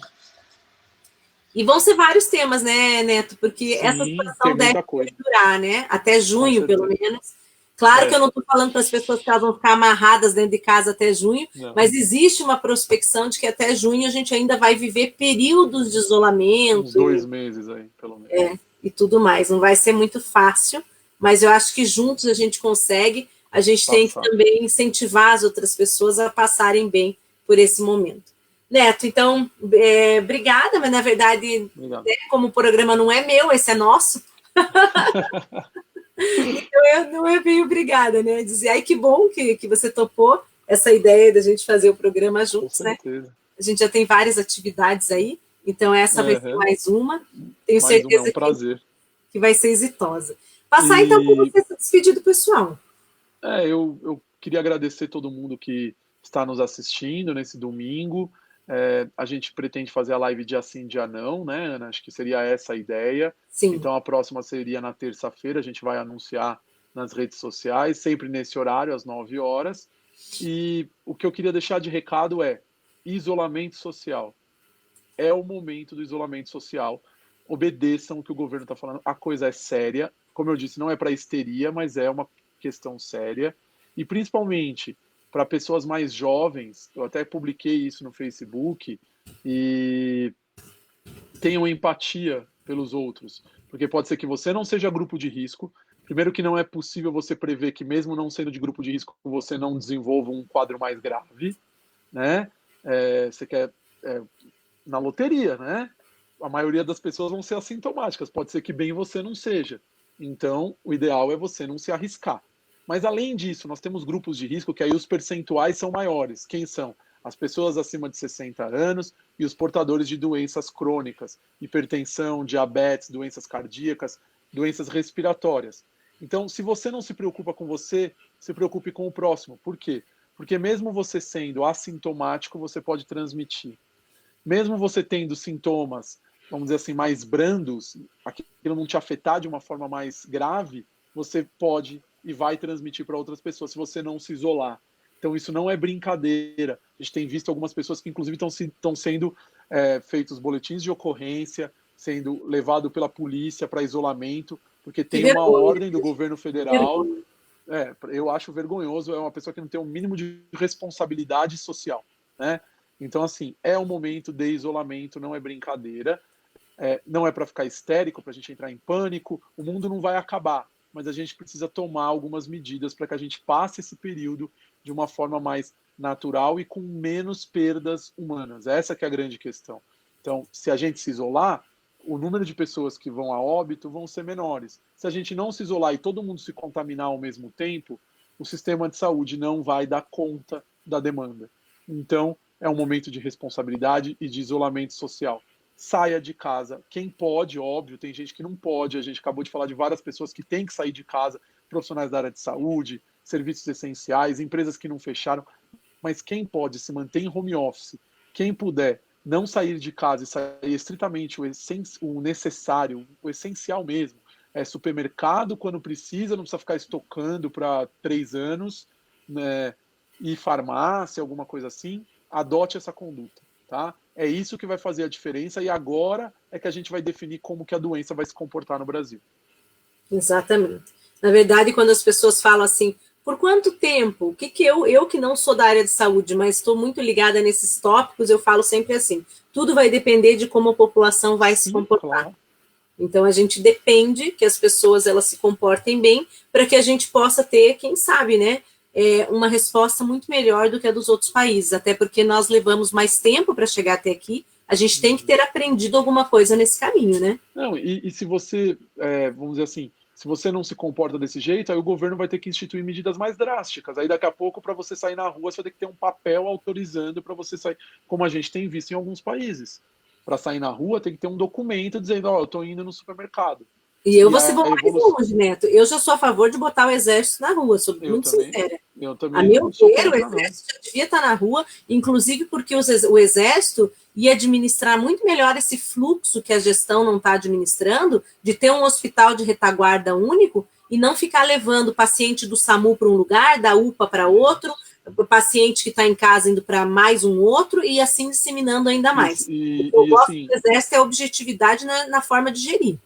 E vão ser vários temas, né, Neto? Porque essa situação deve durar, né? Até junho, pelo menos. Claro que eu não estou falando para as pessoas que elas vão ficar amarradas dentro de casa até junho, mas existe uma prospecção de que até junho a gente ainda vai viver períodos de isolamento. Uns 2 meses aí, pelo menos. E tudo mais. Não vai ser muito fácil, mas eu acho que juntos a gente consegue. A gente tem que também incentivar as outras pessoas a passarem bem por esse momento. Neto, então, obrigada, mas na verdade, como o programa não é meu, esse é nosso. Então, eu não é bem obrigada, né? Dizer, ai, que bom que você topou essa ideia da gente fazer o programa juntos, né? A gente já tem várias atividades aí, então essa vai ser mais uma. Tenho certeza que vai ser exitosa. Passar, então, por você se despedir do pessoal. Eu queria agradecer todo mundo que está nos assistindo nesse domingo. A gente pretende fazer a live dia sim, dia não, né, Ana? Acho que seria essa a ideia. Sim. Então, a próxima seria na terça-feira, a gente vai anunciar nas redes sociais, sempre nesse horário, às 9 horas. E o que eu queria deixar de recado é isolamento social. É o momento do isolamento social. Obedeçam o que o governo está falando. A coisa é séria. Como eu disse, não é para histeria, mas é uma questão séria. E, principalmente, para pessoas mais jovens, eu até publiquei isso no Facebook, e tenham empatia pelos outros, porque pode ser que você não seja grupo de risco. Primeiro que não é possível você prever que mesmo não sendo de grupo de risco, você não desenvolva um quadro mais grave, né? Você quer na loteria, né? A maioria das pessoas vão ser assintomáticas, pode ser que bem você não seja. Então, o ideal é você não se arriscar. Mas, além disso, nós temos grupos de risco que aí os percentuais são maiores. Quem são? As pessoas acima de 60 anos e os portadores de doenças crônicas, hipertensão, diabetes, doenças cardíacas, doenças respiratórias. Então, se você não se preocupa com você, se preocupe com o próximo. Por quê? Porque mesmo você sendo assintomático, você pode transmitir. Mesmo você tendo sintomas, vamos dizer assim, mais brandos, aquilo não te afetar de uma forma mais grave, você pode e vai transmitir para outras pessoas se você não se isolar. Então, isso não é brincadeira. A gente tem visto algumas pessoas que, inclusive, estão sendo feitos boletins de ocorrência, sendo levado pela polícia para isolamento, porque tem uma ordem do governo federal. Eu acho vergonhoso, é uma pessoa que não tem um mínimo de responsabilidade social, né? Então, assim, é um momento de isolamento, não é brincadeira, não é para ficar histérico, para a gente entrar em pânico, o mundo não vai acabar, mas a gente precisa tomar algumas medidas para que a gente passe esse período de uma forma mais natural e com menos perdas humanas. Essa que é a grande questão. Então, se a gente se isolar, o número de pessoas que vão a óbito vão ser menores. Se a gente não se isolar e todo mundo se contaminar ao mesmo tempo, o sistema de saúde não vai dar conta da demanda. Então, é um momento de responsabilidade e de isolamento social. Saia de casa. Quem pode, óbvio, tem gente que não pode. A gente acabou de falar de várias pessoas que têm que sair de casa, profissionais da área de saúde, serviços essenciais, empresas que não fecharam. Mas quem pode se manter em home office, quem puder não sair de casa e sair estritamente o necessário, o essencial mesmo, supermercado quando precisa, não precisa ficar estocando para 3 anos, né, e farmácia, alguma coisa assim, adote essa conduta, tá? É isso que vai fazer a diferença e agora é que a gente vai definir como que a doença vai se comportar no Brasil. Exatamente. Na verdade, quando as pessoas falam assim, por quanto tempo? O que eu que não sou da área de saúde, mas estou muito ligada nesses tópicos, eu falo sempre assim, tudo vai depender de como a população vai se comportar. Claro. Então, a gente depende que as pessoas elas se comportem bem para que a gente possa ter, quem sabe, né, uma resposta muito melhor do que a dos outros países, até porque nós levamos mais tempo para chegar até aqui, a gente tem que ter aprendido alguma coisa nesse caminho, né? Não, e se você, vamos dizer assim, se você não se comporta desse jeito, aí o governo vai ter que instituir medidas mais drásticas. Aí daqui a pouco, para você sair na rua, você vai ter que ter um papel autorizando para você sair, como a gente tem visto em alguns países. Para sair na rua, tem que ter um documento dizendo, eu estou indo no supermercado. E eu vou mais longe, Neto. Eu já sou a favor de botar o exército na rua, sou muito sincera. Eu também. A meu ver, o exército já devia estar na rua, inclusive porque o exército ia administrar muito melhor esse fluxo que a gestão não está administrando, de ter um hospital de retaguarda único e não ficar levando o paciente do SAMU para um lugar, da UPA para outro, o paciente que está em casa indo para mais um outro e assim disseminando ainda mais. O que eu gosto do exército é a objetividade na forma de gerir.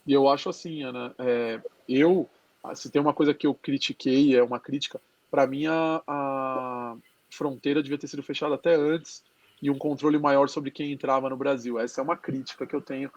E eu acho assim, Ana, se tem uma coisa que eu critiquei, é uma crítica, para mim a fronteira devia ter sido fechada até antes e um controle maior sobre quem entrava no Brasil. Essa é uma crítica que eu tenho.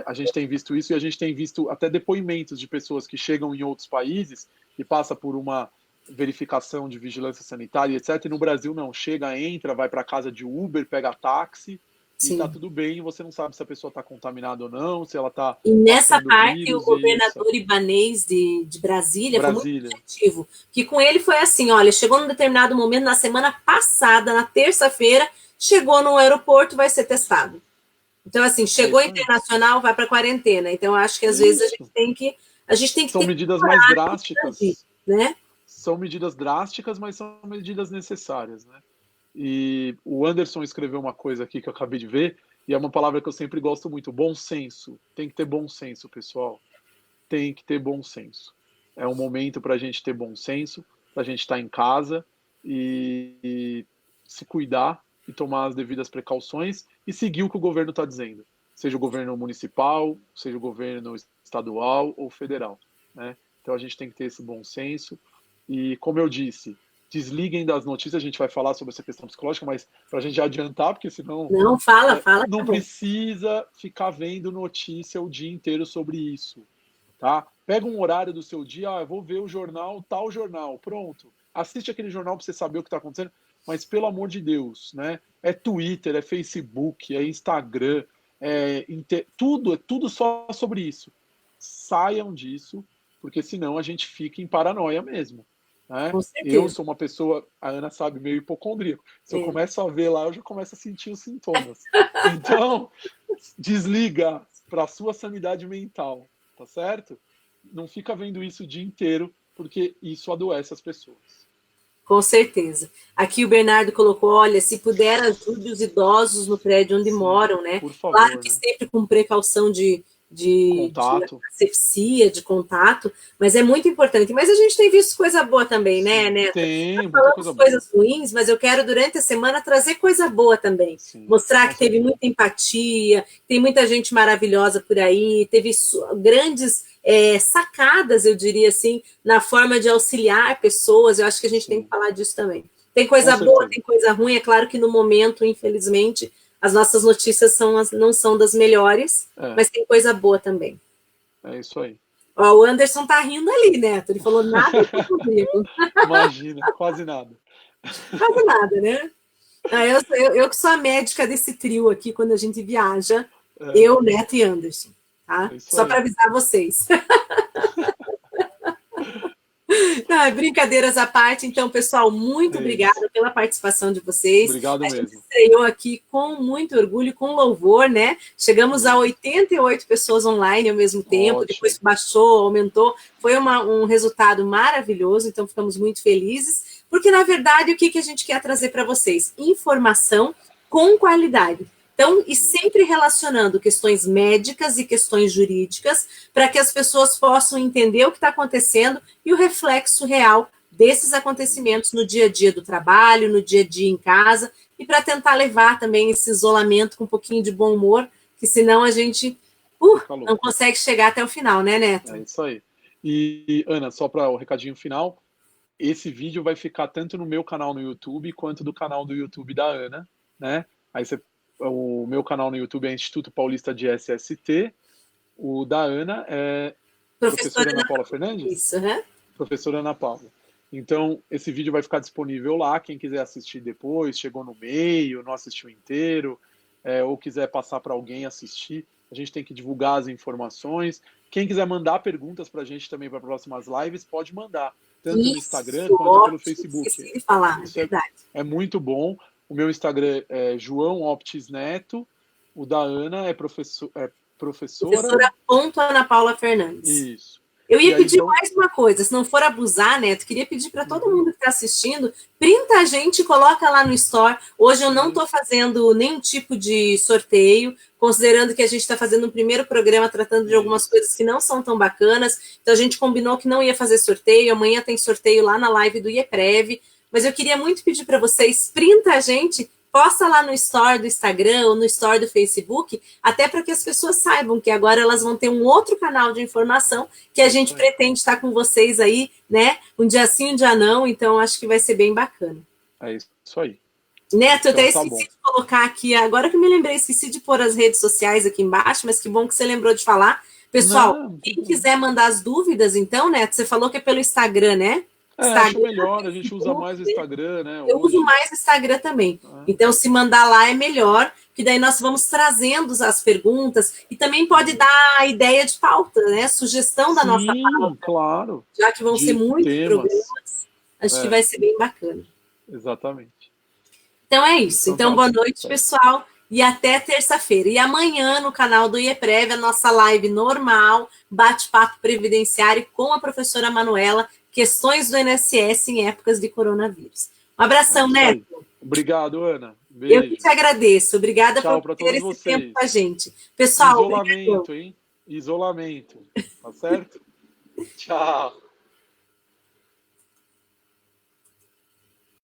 A gente tem visto isso e a gente tem visto até depoimentos de pessoas que chegam em outros países e passa por uma verificação de vigilância sanitária, etc. E no Brasil não, chega, entra, vai para casa de Uber, pega táxi, Sim. E tá tudo bem, você não sabe se a pessoa está contaminada ou não, se ela está... E nessa parte, o governador ibanês de Brasília foi muito objetivo, que com ele foi assim, olha, chegou num determinado momento, na semana passada, na terça-feira, chegou no aeroporto, vai ser testado. Então, assim, chegou internacional, vai para quarentena. Então, acho que às vezes a gente tem que São ter medidas mais drásticas, né? São medidas drásticas, mas são medidas necessárias, né? E o Anderson escreveu uma coisa aqui que eu acabei de ver, e é uma palavra que eu sempre gosto muito, bom senso. Tem que ter bom senso, pessoal. Tem que ter bom senso. É um momento para a gente ter bom senso, para a gente estar em casa e se cuidar e tomar as devidas precauções e seguir o que o governo está dizendo. Seja o governo municipal, seja o governo estadual ou federal, né? Então a gente tem que ter esse bom senso. E como eu disse, desliguem das notícias, a gente vai falar sobre essa questão psicológica, mas para a gente já adiantar, porque senão... Não, fala. Não precisa ficar vendo notícia o dia inteiro sobre isso, tá? Pega um horário do seu dia, eu vou ver o jornal, tal jornal, pronto. Assiste aquele jornal para você saber o que está acontecendo, mas pelo amor de Deus, né? É Twitter, é Facebook, é Instagram, tudo só sobre isso. Saiam disso, porque senão a gente fica em paranoia mesmo. Né? Eu sou uma pessoa, a Ana sabe, meio hipocondríaco. Se eu começo a ver lá, eu já começo a sentir os sintomas. Então, desliga para a sua sanidade mental, tá certo? Não fica vendo isso o dia inteiro, porque isso adoece as pessoas. Com certeza. Aqui o Bernardo colocou, olha, se puder, ajude os idosos no prédio onde moram, né? Por favor, claro que sempre com precaução de de Contato. asepsia, de contato, mas é muito importante. Mas a gente tem visto coisa boa também, né, Neto? Tem, Nós muita falamos coisa boa. coisas ruins, mas eu quero, durante a semana, trazer coisa boa também. Sim, mostrar com que teve certeza. muita empatia, tem muita gente maravilhosa por aí, teve grandes sacadas, eu diria assim, na forma de auxiliar pessoas. Eu acho que a gente tem que Sim, falar disso também. Tem com coisa boa, certeza. tem coisa ruim. É claro que no momento, infelizmente, as nossas notícias não são das melhores, É, mas tem coisa boa também. é isso aí. Ó, o Anderson tá rindo ali, Neto. Ele falou nada comigo. Imagina, quase nada. Quase nada, né? Ah, eu que sou a médica desse trio aqui quando a gente viaja, É, eu, Neto e Anderson, tá? é isso Só para aí. avisar vocês. Não, brincadeiras à parte, então, pessoal, muito É isso. obrigada pela participação de vocês. Obrigado A gente mesmo. estreou aqui com muito orgulho, com louvor, né? Chegamos a 88 pessoas online ao mesmo tempo, depois Ótimo. baixou, aumentou. Foi um resultado maravilhoso, então ficamos muito felizes, porque, na verdade, o que a gente quer trazer para vocês? Informação com qualidade. Então, e sempre relacionando questões médicas e questões jurídicas para que as pessoas possam entender o que está acontecendo e o reflexo real desses acontecimentos no dia a dia do trabalho, no dia a dia em casa, e para tentar levar também esse isolamento com um pouquinho de bom humor, que senão a gente Fica não louco. consegue chegar até o final, né, Neto? É isso aí. E, Ana, só para o recadinho final, esse vídeo vai ficar tanto no meu canal no YouTube quanto do canal do YouTube da Ana, né? Aí o meu canal no YouTube é Instituto Paulista de SST, o da Ana é Professora Professora Ana Ana Paula Paula, Fernandes? isso, né? Professora Ana Paula. Então, esse vídeo vai ficar disponível lá. Quem quiser assistir depois, chegou no meio, não assistiu inteiro, ou quiser passar para alguém assistir, a gente tem que divulgar as informações. Quem quiser mandar perguntas para a gente também para próximas lives, pode mandar, tanto no Instagram Isso, quanto pelo ótimo, Facebook. esqueci de falar, é Isso verdade. é muito bom. O meu Instagram é João Optis Neto, o da Ana é professora. Professora ponto Ana Paula Fernandes. Isso. Eu E ia aí, pedir então. mais uma coisa, se não for abusar, Neto, queria pedir para todo Uhum, mundo que está assistindo, printa a gente e coloca lá no Store. Hoje eu não sim, estou fazendo nenhum tipo de sorteio, considerando que a gente está fazendo um primeiro programa tratando de algumas isso. coisas que não são tão bacanas. Então a gente combinou que não ia fazer sorteio. Amanhã tem sorteio lá na live do IEPREV. Mas eu queria muito pedir para vocês, printa a gente, posta lá no Store do Instagram ou no Store do Facebook, até para que as pessoas saibam que agora elas vão ter um outro canal de informação que a gente pretende estar com vocês aí, né? Um dia sim, um dia não, então acho que vai ser bem bacana. É isso aí. Neto, eu Então até tá esqueci bom. de colocar aqui, agora que eu me lembrei, esqueci de pôr as redes sociais aqui embaixo, mas que bom que você lembrou de falar. Pessoal, Não, não tem quem problema. quiser mandar as dúvidas, então, Neto, você falou que é pelo Instagram, né? Acho Instagram, melhor, a gente usa Facebook, mais o né? Instagram, né, Eu uso hoje. mais o Instagram também. Né? Então, se mandar lá é melhor, que daí nós vamos trazendo as perguntas e também pode dar a ideia de pauta, né? Sugestão da nossa Sim, pauta, claro. já que vão ser De muitos temas. programas, acho que É, vai ser bem bacana. exatamente. Então é isso. Então Então, tá boa noite, certo. pessoal. E até terça-feira. E amanhã, no canal do IEPREV, a nossa live normal, bate-papo previdenciário com a professora Manuela, questões do INSS em épocas de coronavírus. Um É abração, isso aí. Neto. Obrigado, Ana. Eu que Beijo. te agradeço. Obrigada por Tchau para ter todos esse tempo com a vocês. gente. Pessoal, obrigado. Isolamento, hein? Isolamento. Tá certo? Tchau.